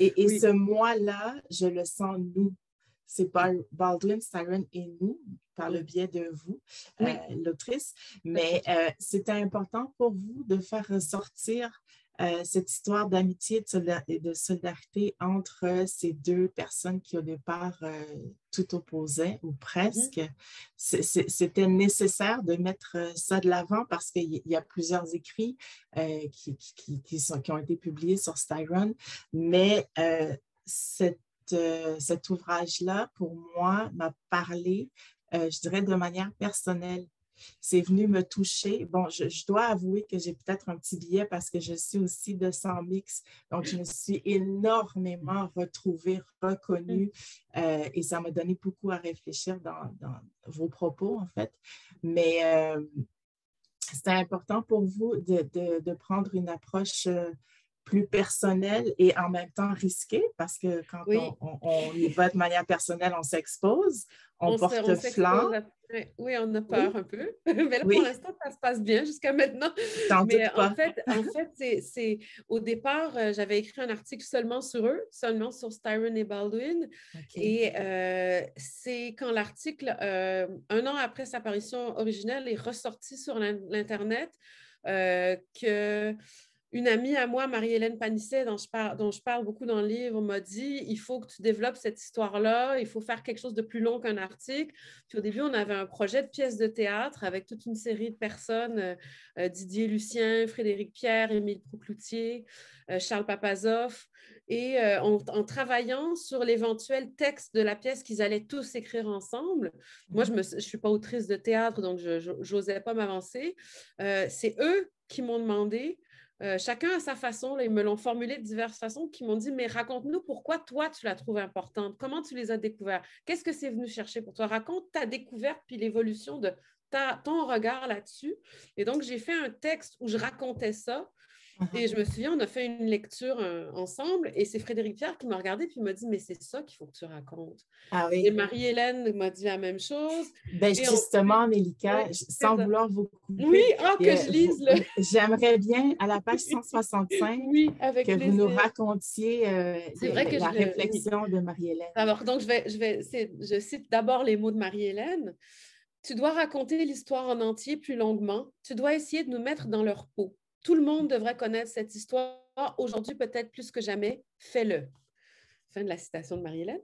Et ce moi-là, je le sens nous. C'est Baldwin, Styron et nous, par le biais de vous, l'autrice. Mais c'était important pour vous de faire ressortir cette histoire d'amitié et de solidarité entre ces deux personnes qui, au départ, tout opposaient, ou presque. C'était nécessaire de mettre ça de l'avant parce qu'il y a plusieurs écrits qui ont été publiés sur Styron, mais cet ouvrage-là, pour moi, m'a parlé, je dirais, de manière personnelle. C'est venu me toucher. Bon, je dois avouer que j'ai peut-être un petit biais parce que je suis aussi de sang mix. Donc, je me suis énormément retrouvée, reconnue et ça m'a donné beaucoup à réfléchir dans vos propos, en fait. Mais c'était important pour vous de prendre une approche plus personnelle et en même temps risquée, parce que quand on y va de manière personnelle, on s'expose, on porte flanc. Oui, on a peur un peu. Mais là, pour l'instant, ça se passe bien jusqu'à maintenant. Mais en fait, au départ, j'avais écrit un article seulement sur eux, seulement sur Styron et Baldwin. Et c'est quand l'article, un an après sa parution originelle, est ressorti sur l'Internet que une amie à moi, Marie-Hélène Panisset, dont je parle beaucoup dans le livre, m'a dit « Il faut que tu développes cette histoire-là, il faut faire quelque chose de plus long qu'un article. » Puis au début, on avait un projet de pièce de théâtre avec toute une série de personnes, Didier Lucien, Frédéric Pierre, Émile Proucloutier, Charles Papazoff. Et en travaillant sur l'éventuel texte de la pièce qu'ils allaient tous écrire ensemble, moi, je ne suis pas autrice de théâtre, donc je n'osais pas m'avancer. C'est eux qui m'ont demandé chacun à sa façon, là, ils me l'ont formulé de diverses façons, qui m'ont dit, mais raconte-nous pourquoi toi, tu la trouves importante, comment tu les as découverts, qu'est-ce que c'est venu chercher pour toi, raconte ta découverte puis l'évolution de ton regard là-dessus. Et donc, j'ai fait un texte où je racontais ça. Et je me souviens, on a fait une lecture ensemble et c'est Frédéric Pierre qui m'a regardé puis m'a dit, mais c'est ça qu'il faut que tu racontes. Ah oui. Et Marie-Hélène m'a dit la même chose. Ben, justement, Mélika, sans vouloir vous couper, oui, que je lise j'aimerais bien, à la page 165, avec que plaisir. vous nous racontiez la réflexion de Marie-Hélène. Alors, donc, je cite d'abord les mots de Marie-Hélène. Tu dois raconter l'histoire en entier plus longuement. Tu dois essayer de nous mettre dans leur peau. Tout le monde devrait connaître cette histoire. Aujourd'hui, peut-être plus que jamais. Fais-le. Fin de la citation de Marie-Hélène.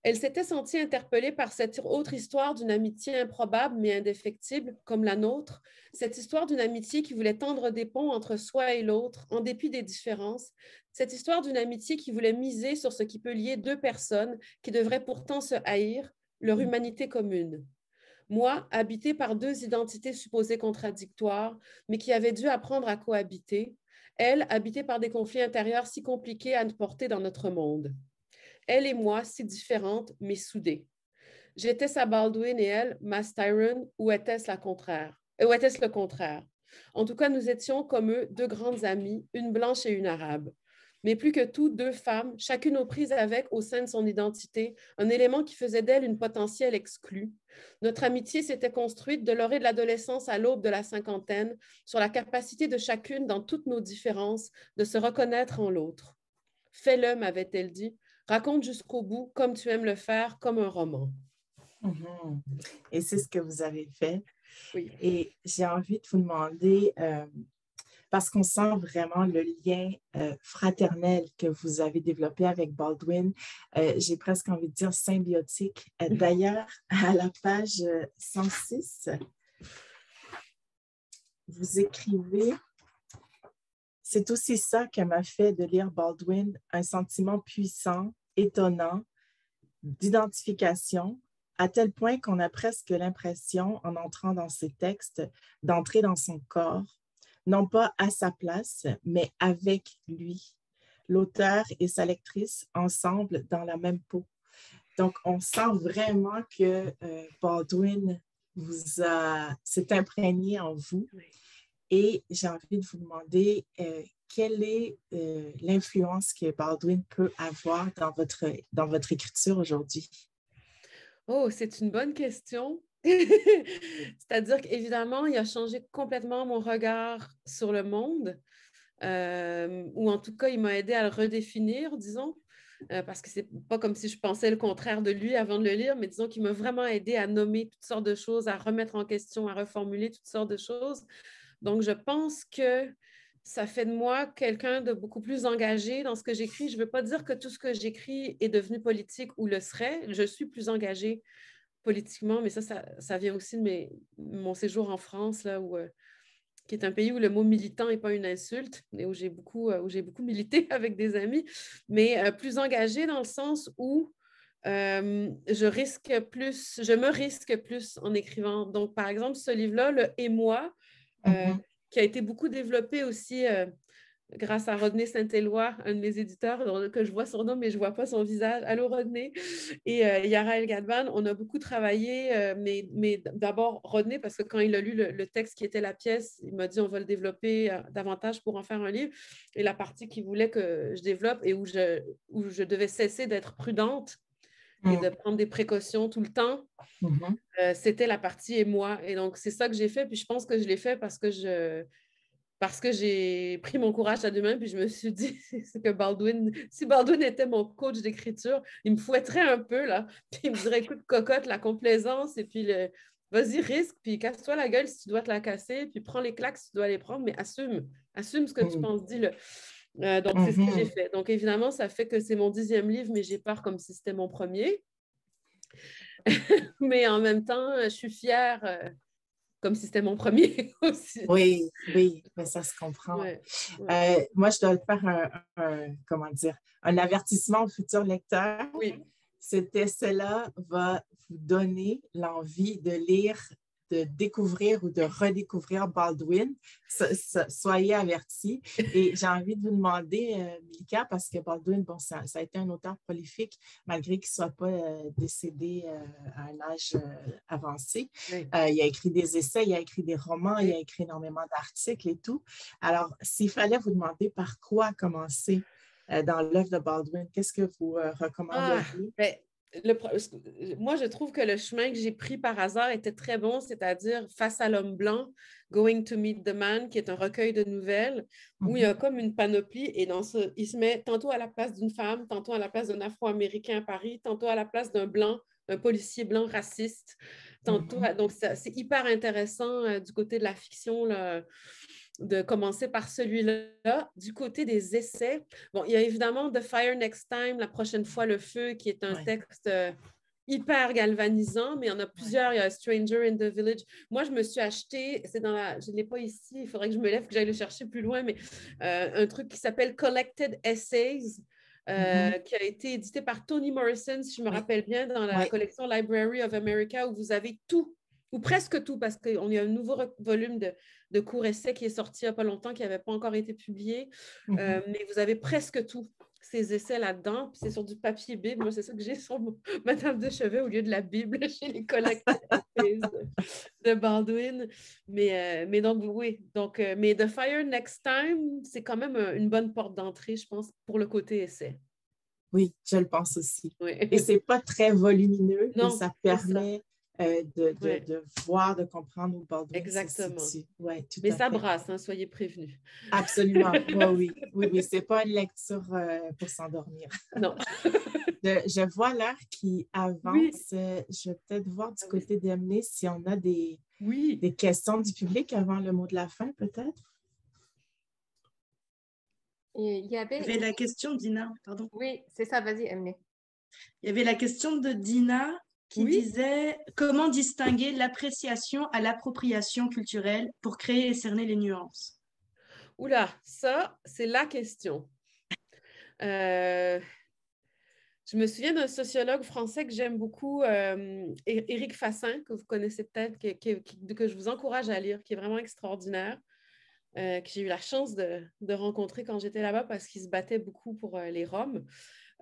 Elle s'était sentie interpellée par cette autre histoire d'une amitié improbable mais indéfectible comme la nôtre, cette histoire d'une amitié qui voulait tendre des ponts entre soi et l'autre en dépit des différences, cette histoire d'une amitié qui voulait miser sur ce qui peut lier deux personnes qui devraient pourtant se haïr, leur humanité commune. Moi, habitée par deux identités supposées contradictoires, mais qui avaient dû apprendre à cohabiter, elle, habitée par des conflits intérieurs si compliqués à ne porter dans notre monde. Elle et moi, si différentes, mais soudées. J'étais sa Baldwin et elle, ma Styron, ou était-ce le contraire? En tout cas, nous étions comme eux, deux grandes amies, une blanche et une arabe. mais plus que tout, deux femmes, chacune aux prises avec, au sein de son identité, un élément qui faisait d'elle une potentielle exclue. Notre amitié s'était construite de l'orée de l'adolescence à l'aube de la cinquantaine, sur la capacité de chacune, dans toutes nos différences, de se reconnaître en l'autre. Fais-le, m'avait-elle dit. Raconte jusqu'au bout, comme tu aimes le faire, comme un roman. Mhm. Et c'est ce que vous avez fait. Oui. Et j'ai envie de vous demander, parce qu'on sent vraiment le lien fraternel que vous avez développé avec Baldwin, j'ai presque envie de dire symbiotique. D'ailleurs, à la page 106, vous écrivez: c'est aussi ça que m'a fait de lire Baldwin, un sentiment puissant, étonnant, d'identification, à tel point qu'on a presque l'impression, en entrant dans ses textes, d'entrer dans son corps, non pas à sa place, mais avec lui. L'auteur et sa lectrice ensemble dans la même peau. Donc, on sent vraiment que Baldwin s'est imprégné en vous. Et j'ai envie de vous demander quelle est l'influence que Baldwin peut avoir dans votre écriture aujourd'hui? Oh, c'est une bonne question. C'est-à-dire qu'évidemment, il a changé complètement mon regard sur le monde, ou en tout cas, il m'a aidé à le redéfinir, disons, parce que c'est pas comme si je pensais le contraire de lui avant de le lire, mais disons qu'il m'a vraiment aidé à nommer toutes sortes de choses, à remettre en question, à reformuler toutes sortes de choses. Donc, je pense que ça fait de moi quelqu'un de beaucoup plus engagé dans ce que j'écris. Je ne veux pas dire que tout ce que j'écris est devenu politique ou le serait. Je suis plus engagée politiquement, mais ça vient aussi de mon séjour en France, là, qui est un pays où le mot militant n'est pas une insulte, et où j'ai beaucoup milité avec des amis, mais plus engagée dans le sens où je me risque plus en écrivant. Donc, par exemple, ce livre-là, le « Et moi », qui a été beaucoup développé aussi grâce à Rodney Saint-Éloi, un de mes éditeurs, que je vois son nom, mais je ne vois pas son visage. Allô, Rodney. Et Yara El-Gadban, on a beaucoup travaillé, mais d'abord Rodney, parce que quand il a lu le texte qui était la pièce, il m'a dit on va le développer davantage pour en faire un livre. Et la partie qu'il voulait que je développe et où je devais cesser d'être prudente et de prendre des précautions tout le temps, c'était la partie « Et moi ». Et donc, c'est ça que j'ai fait. Puis je pense que je l'ai fait parce que j'ai pris mon courage à deux mains, puis je me suis dit, c'est que si Baldwin était mon coach d'écriture, il me fouetterait un peu, là, puis il me dirait, écoute, cocotte, la complaisance, et puis vas-y, risque, puis casse-toi la gueule si tu dois te la casser, puis prends les claques si tu dois les prendre, mais assume ce que tu penses, dis-le. Donc, c'est ce que j'ai fait. Donc, évidemment, ça fait que c'est mon 10e livre, mais j'ai peur comme si c'était mon premier. Mais en même temps, je suis fière comme si c'était mon premier aussi. Oui, mais ça se comprend. Ouais. Moi, je dois le faire comment dire, un avertissement aux futurs lecteurs. Oui. Cela va vous donner l'envie de lire, de découvrir ou de redécouvrir Baldwin. Soyez avertis. Et j'ai envie de vous demander, Milka, parce que Baldwin, bon, ça a été un auteur prolifique, malgré qu'il ne soit pas décédé à un âge avancé. Oui. Il a écrit des essais, il a écrit des romans, il a écrit énormément d'articles et tout. Alors, s'il fallait vous demander par quoi commencer dans l'œuvre de Baldwin, qu'est-ce que vous recommanderiez? Moi, je trouve que le chemin que j'ai pris par hasard était très bon, c'est-à-dire Face à l'homme blanc, Going to Meet the Man, qui est un recueil de nouvelles où il y a comme une panoplie et il se met tantôt à la place d'une femme, tantôt à la place d'un Afro-Américain à Paris, tantôt à la place d'un blanc, un policier blanc raciste. Donc, c'est hyper intéressant du côté de la fiction, là, de commencer par celui-là. Du côté des essais, bon, il y a évidemment The Fire Next Time, La prochaine fois le feu, qui est un texte hyper galvanisant, mais il y en a plusieurs. Il y a Stranger in the Village. Moi, je me suis acheté, je ne l'ai pas ici, il faudrait que je me lève, que j'aille le chercher plus loin, mais un truc qui s'appelle Collected Essays, qui a été édité par Toni Morrison, si je me rappelle bien, dans la collection Library of America, où vous avez tout, ou presque tout, parce qu'on y a un nouveau volume de courts essais qui est sorti il n'y a pas longtemps, qui n'avait pas encore été publié, mais vous avez presque tout ses essais là-dedans. Puis c'est sur du papier Bible. Moi, c'est ça que j'ai sur ma table de chevet au lieu de la Bible chez les collecteurs de Baldwin. Mais donc, oui. Donc, mais The Fire Next Time, c'est quand même une bonne porte d'entrée, je pense, pour le côté essai. Oui, je le pense aussi. Oui. Et c'est pas très volumineux et Non, ça c'est ça. permet de voir, de comprendre où Baldwin se Exactement. situe. Ouais, tout Mais à ça fait. brasse, hein, soyez prévenus. Absolument. Oui. C'est pas une lecture pour s'endormir. Non. Je vois l'heure qui Oui. avance. Je vais peut-être voir du Ah oui. côté d'Emily si on a des Oui. questions du public avant le mot de la fin, peut-être. Il y Il y avait... avait la question de Dina, pardon. Oui, c'est ça, vas-y, Emily. Il y avait la question de Dina qui Oui. disait comment distinguer l'appréciation à l'appropriation culturelle pour créer et cerner les nuances. Oula, ça, c'est la question. Je me souviens d'un sociologue français que j'aime beaucoup, Éric Fassin, que vous connaissez peut-être, que je vous encourage à lire, qui est vraiment extraordinaire, que j'ai eu la chance de rencontrer quand j'étais là-bas parce qu'il se battait beaucoup pour les Roms.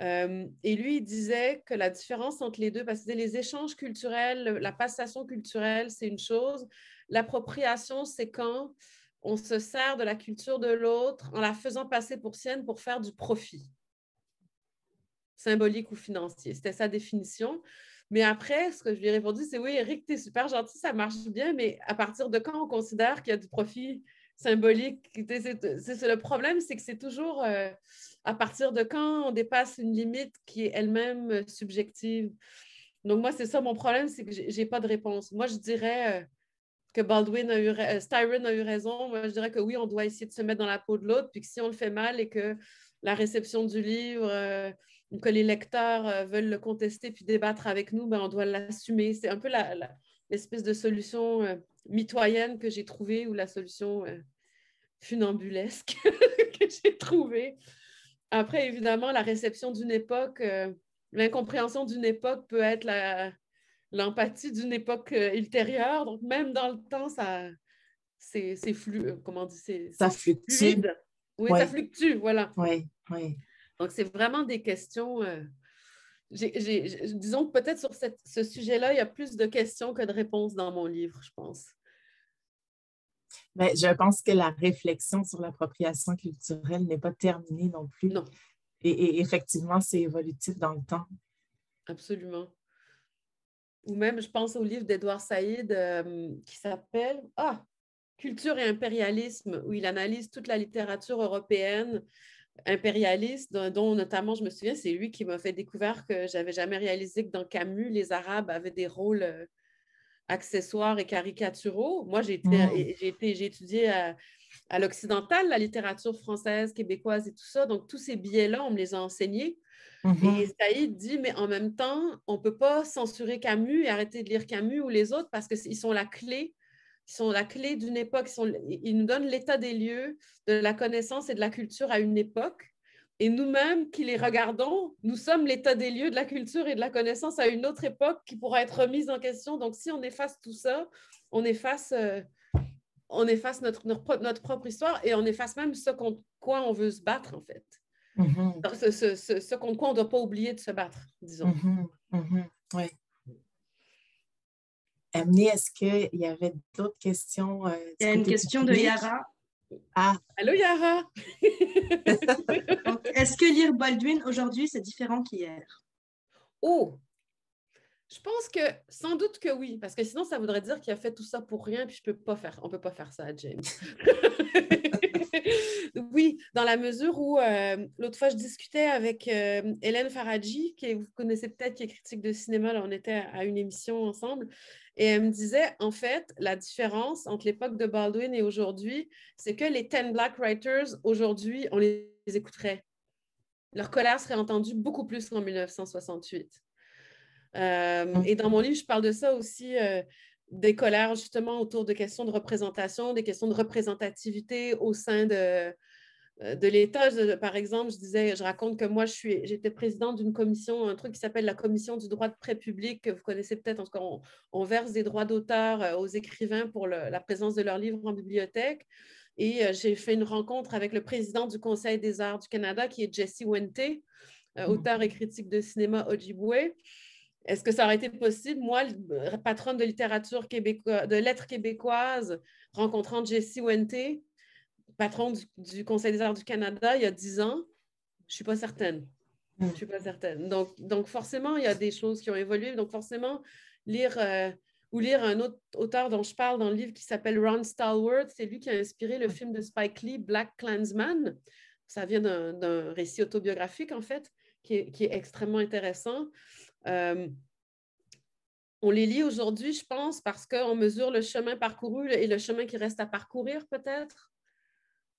Et lui, il disait que la différence entre les deux, parce que les échanges culturels, la passation culturelle, c'est une chose. L'appropriation, c'est quand on se sert de la culture de l'autre en la faisant passer pour sienne pour faire du profit, symbolique ou financier. C'était sa définition. Mais après, ce que je lui ai répondu, c'est oui, Eric, tu es super gentil, ça marche bien, mais à partir de quand on considère qu'il y a du profit symbolique? Le problème, c'est que c'est toujours à partir de quand on dépasse une limite qui est elle-même subjective. Donc, moi, c'est ça mon problème, c'est que je n'ai pas de réponse. Moi, je dirais que Styron a eu raison. Moi, je dirais que oui, on doit essayer de se mettre dans la peau de l'autre, puis que si on le fait mal et que la réception du livre, que les lecteurs veulent le contester puis débattre avec nous, ben, on doit l'assumer. C'est un peu l'espèce de solution mitoyenne que j'ai trouvée ou la solution funambulesque que j'ai trouvée. Après, évidemment, la réception d'une époque, l'incompréhension d'une époque peut être l'empathie d'une époque ultérieure. Donc, même dans le temps, c'est comment on dit, Ça c'est fluctue. fluide. Oui, Ouais. ça fluctue, voilà. Oui. Donc, c'est vraiment des questions. Disons que peut-être sur ce sujet-là, il y a plus de questions que de réponses dans mon livre, je pense. Mais je pense que la réflexion sur l'appropriation culturelle n'est pas terminée non plus. Non. Et effectivement, c'est évolutif dans le temps. Absolument. Ou même, je pense au livre d'Édouard Saïd qui s'appelle Culture et impérialisme, où il analyse toute la littérature européenne impérialiste, dont notamment, je me souviens, c'est lui qui m'a fait découvrir que je n'avais jamais réalisé que dans Camus, les Arabes avaient des rôles accessoires et caricaturaux. Moi, j'ai étudié à l'occidental, la littérature française, québécoise et tout ça. Donc, tous ces biais-là, on me les a enseignés. Et Saïd dit, mais en même temps, on ne peut pas censurer Camus et arrêter de lire Camus ou les autres parce qu'ils sont la clé. Ils sont la clé d'une époque. Ils nous donnent l'état des lieux de la connaissance et de la culture à une époque. Et nous-mêmes qui les regardons, nous sommes l'état des lieux de la culture et de la connaissance à une autre époque qui pourra être remise en question. Donc, si on efface tout ça, on efface notre propre histoire et on efface même ce contre quoi on veut se battre, en fait. Ce contre quoi on ne doit pas oublier de se battre, disons. Oui. Emily, est-ce qu'il y avait d'autres questions? Il y a une question de Yara. Allô, Yara! Donc, est-ce que lire Baldwin aujourd'hui, c'est différent qu'hier? Oh! Je pense que sans doute que oui, parce que sinon, ça voudrait dire qu'il a fait tout ça pour rien, puis on ne peut pas faire ça à James. Oui, dans la mesure où l'autre fois, je discutais avec Hélène Faradji, que vous connaissez peut-être, qui est critique de cinéma, là, on était à une émission ensemble, et elle me disait, en fait, la différence entre l'époque de Baldwin et aujourd'hui, c'est que les 10 Black Writers, aujourd'hui, on les écouterait. Leur colère serait entendue beaucoup plus qu'en 1968. Et dans mon livre, je parle de ça aussi, des colères justement autour de questions de représentation, des questions de représentativité au sein de l'État. Par exemple, je raconte que moi, j'étais présidente d'une commission, un truc qui s'appelle la Commission du droit de prêt public, que vous connaissez peut-être. En tout cas, on verse des droits d'auteur aux écrivains pour la présence de leurs livres en bibliothèque. Et j'ai fait une rencontre avec le président du Conseil des arts du Canada, qui est Jesse Wente, auteur et critique de cinéma Ojibwe. Est-ce que ça aurait été possible, moi, patronne de littérature québécoise, de lettres québécoises, rencontrant Jesse Wente, patron du Conseil des arts du Canada, il y a 10 ans? Je ne suis pas certaine. Je ne suis pas certaine. Donc, forcément, il y a des choses qui ont évolué. Donc, forcément, lire un autre auteur dont je parle dans le livre qui s'appelle Ron Stallworth, c'est lui qui a inspiré le film de Spike Lee, Black Klansman. Ça vient d'un récit autobiographique, en fait, qui est extrêmement intéressant. On les lit aujourd'hui, je pense, parce qu'on mesure le chemin parcouru et le chemin qui reste à parcourir, peut-être.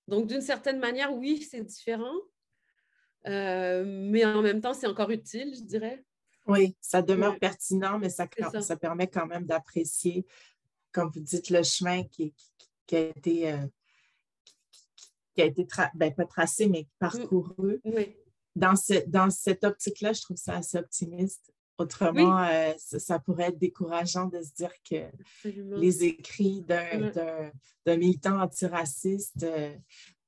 Donc, d'une certaine manière, oui, c'est différent. Mais en même temps, c'est encore utile, je dirais. Oui, ça demeure pertinent, mais ça permet quand même d'apprécier, comme vous dites, le chemin qui a été, pas tracé, mais parcouru. Oui. Dans cette optique-là, je trouve ça assez optimiste. Autrement, ça pourrait être décourageant de se dire que les écrits d'un militant antiraciste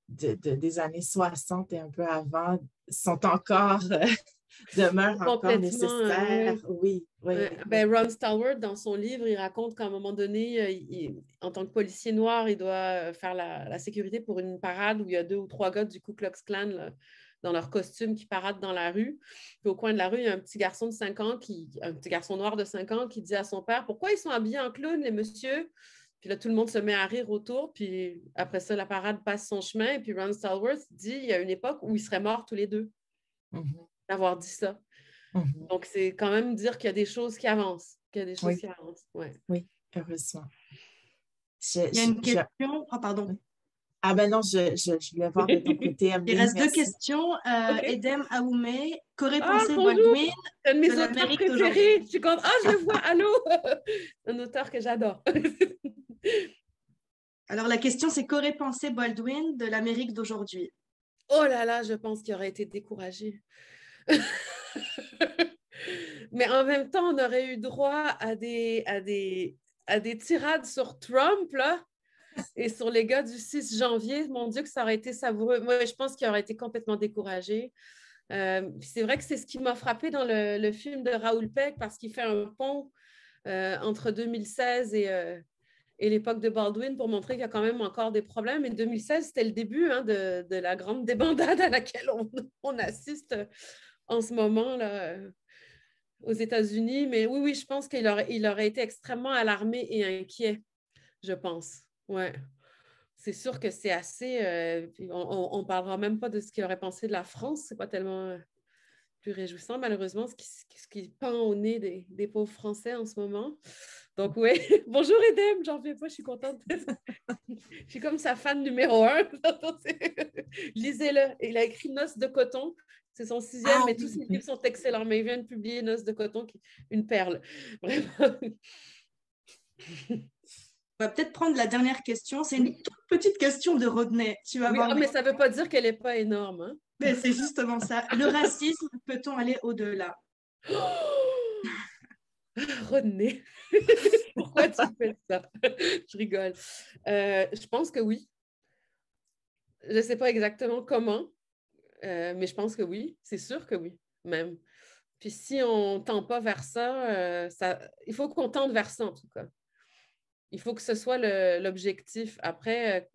des années 60 et un peu avant sont encore... demeurent encore nécessaires. Oui. Ron Stallworth, dans son livre, il raconte qu'à un moment donné, en tant que policier noir, il doit faire la sécurité pour une parade où il y a 2 ou 3 gars du Ku Klux Klan là, dans leur costume qui paradent dans la rue. Puis au coin de la rue, il y a un petit garçon de 5 ans, un petit garçon noir de 5 ans qui dit à son père « Pourquoi ils sont habillés en clown, les messieurs? » Puis là, tout le monde se met à rire autour. Puis après ça, la parade passe son chemin. Et puis Ron Stallworth dit « Il y a une époque où ils seraient morts tous les deux. » D'avoir dit ça. Donc, c'est quand même dire qu'il y a des choses qui avancent. Qu'il y a des choses qui avancent. Oui, heureusement. Il y a une question. Oh, pardon. Ah ben non, je voulais voir de ton côté. Il reste 2 questions. Edem Aoumé, qu'aurait pensé Baldwin c'est un de mes auteurs préférés. Je suis contente. Je le vois. Allô? Un auteur que j'adore. Alors, la question, c'est qu'aurait pensé Baldwin de l'Amérique d'aujourd'hui? Oh là là, je pense qu'il aurait été découragé. Mais en même temps, on aurait eu droit à des tirades sur Trump, là, et sur les gars du 6 janvier. Mon Dieu, que ça aurait été savoureux. Moi, je pense qu'il aurait été complètement découragé. C'est vrai que c'est ce qui m'a frappé dans le film de Raoul Peck, parce qu'il fait un pont entre 2016 et l'époque de Baldwin pour montrer qu'il y a quand même encore des problèmes. Et 2016, c'était le début de la grande débandade à laquelle on assiste en ce moment là, aux États-Unis. Mais oui, je pense qu'il aurait été extrêmement alarmé et inquiet, je pense. Ouais. C'est sûr que c'est assez... on ne parlera même pas de ce qu'il aurait pensé de la France. C'est pas tellement plus réjouissant, malheureusement, ce qui pend au nez des pauvres Français en ce moment. Donc, oui. Bonjour, Edem. J'en reviens pas. Je suis contente. Je suis comme sa fan numéro 1. Lisez-le. Il a écrit Noces de coton. C'est son 6e, mais tous ses livres sont excellents. Mais il vient de publier Noces de coton, qui est une perle. Vraiment. On va peut-être prendre la dernière question. C'est une toute petite question de Rodney. Tu vas voir. Mais ça ne veut pas dire qu'elle n'est pas énorme. Hein? Mais c'est justement ça. Le racisme, peut-on aller au-delà? Rodney, pourquoi tu fais ça? Je rigole. Je pense que oui. Je ne sais pas exactement comment, mais je pense que oui. C'est sûr que oui, même. Puis si on ne tend pas vers ça, il faut qu'on tende vers ça, en tout cas. Il faut que ce soit l'objectif. Après,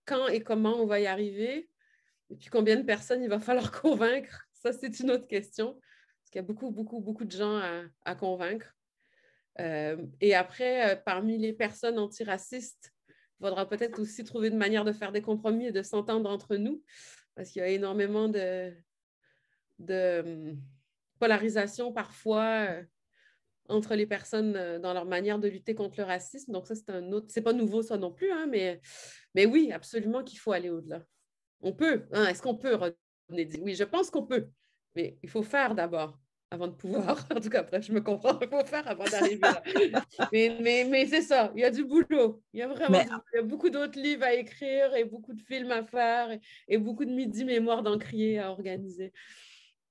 quand et comment on va y arriver, et puis combien de personnes il va falloir convaincre, ça, c'est une autre question. Parce qu'il y a beaucoup, beaucoup, beaucoup de gens à convaincre. Et après, parmi les personnes antiracistes, il faudra peut-être aussi trouver une manière de faire des compromis et de s'entendre entre nous, parce qu'il y a énormément de polarisation parfois entre les personnes dans leur manière de lutter contre le racisme. Donc ça, c'est un autre... C'est pas nouveau ça non plus, hein, mais oui, absolument qu'il faut aller au-delà. On peut. Hein, est-ce qu'on peut, René dit? Oui, je pense qu'on peut, mais il faut faire d'abord avant de pouvoir. En tout cas, après, je me comprends, il faut faire avant d'arriver là. mais c'est ça, il y a du boulot. Il y a vraiment il y a beaucoup d'autres livres à écrire et beaucoup de films à faire et beaucoup de midi mémoire d'encrier à organiser.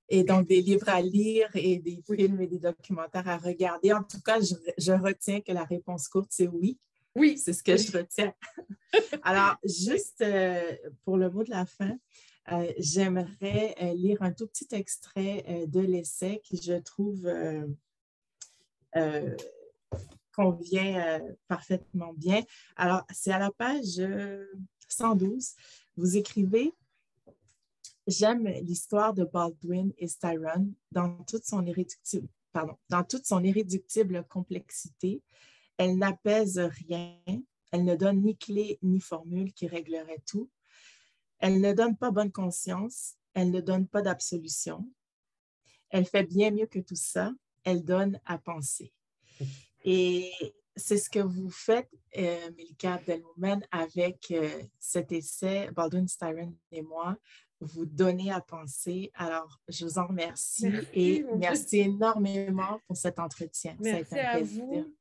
Et donc, des livres à lire et des films et des documentaires à regarder. En tout cas, je retiens que la réponse courte, c'est oui. Oui. C'est ce que je retiens. Alors, juste pour le mot de la fin, j'aimerais lire un tout petit extrait de l'essai qui, je trouve, convient parfaitement bien. Alors, c'est à la page 112. Vous écrivez: J'aime l'histoire de Baldwin et Styron dans toute son irréductible complexité. Elle n'apaise rien. Elle ne donne ni clé ni formule qui réglerait tout. Elle ne donne pas bonne conscience. Elle ne donne pas d'absolution. Elle fait bien mieux que tout ça. Elle donne à penser. Et c'est ce que vous faites, Melika Abdelmoumen, avec cet essai, Baldwin, Styron et moi. Vous donnez à penser. Alors, je vous en remercie et merci énormément pour cet entretien. Merci Ça a été un à plaisir. vous.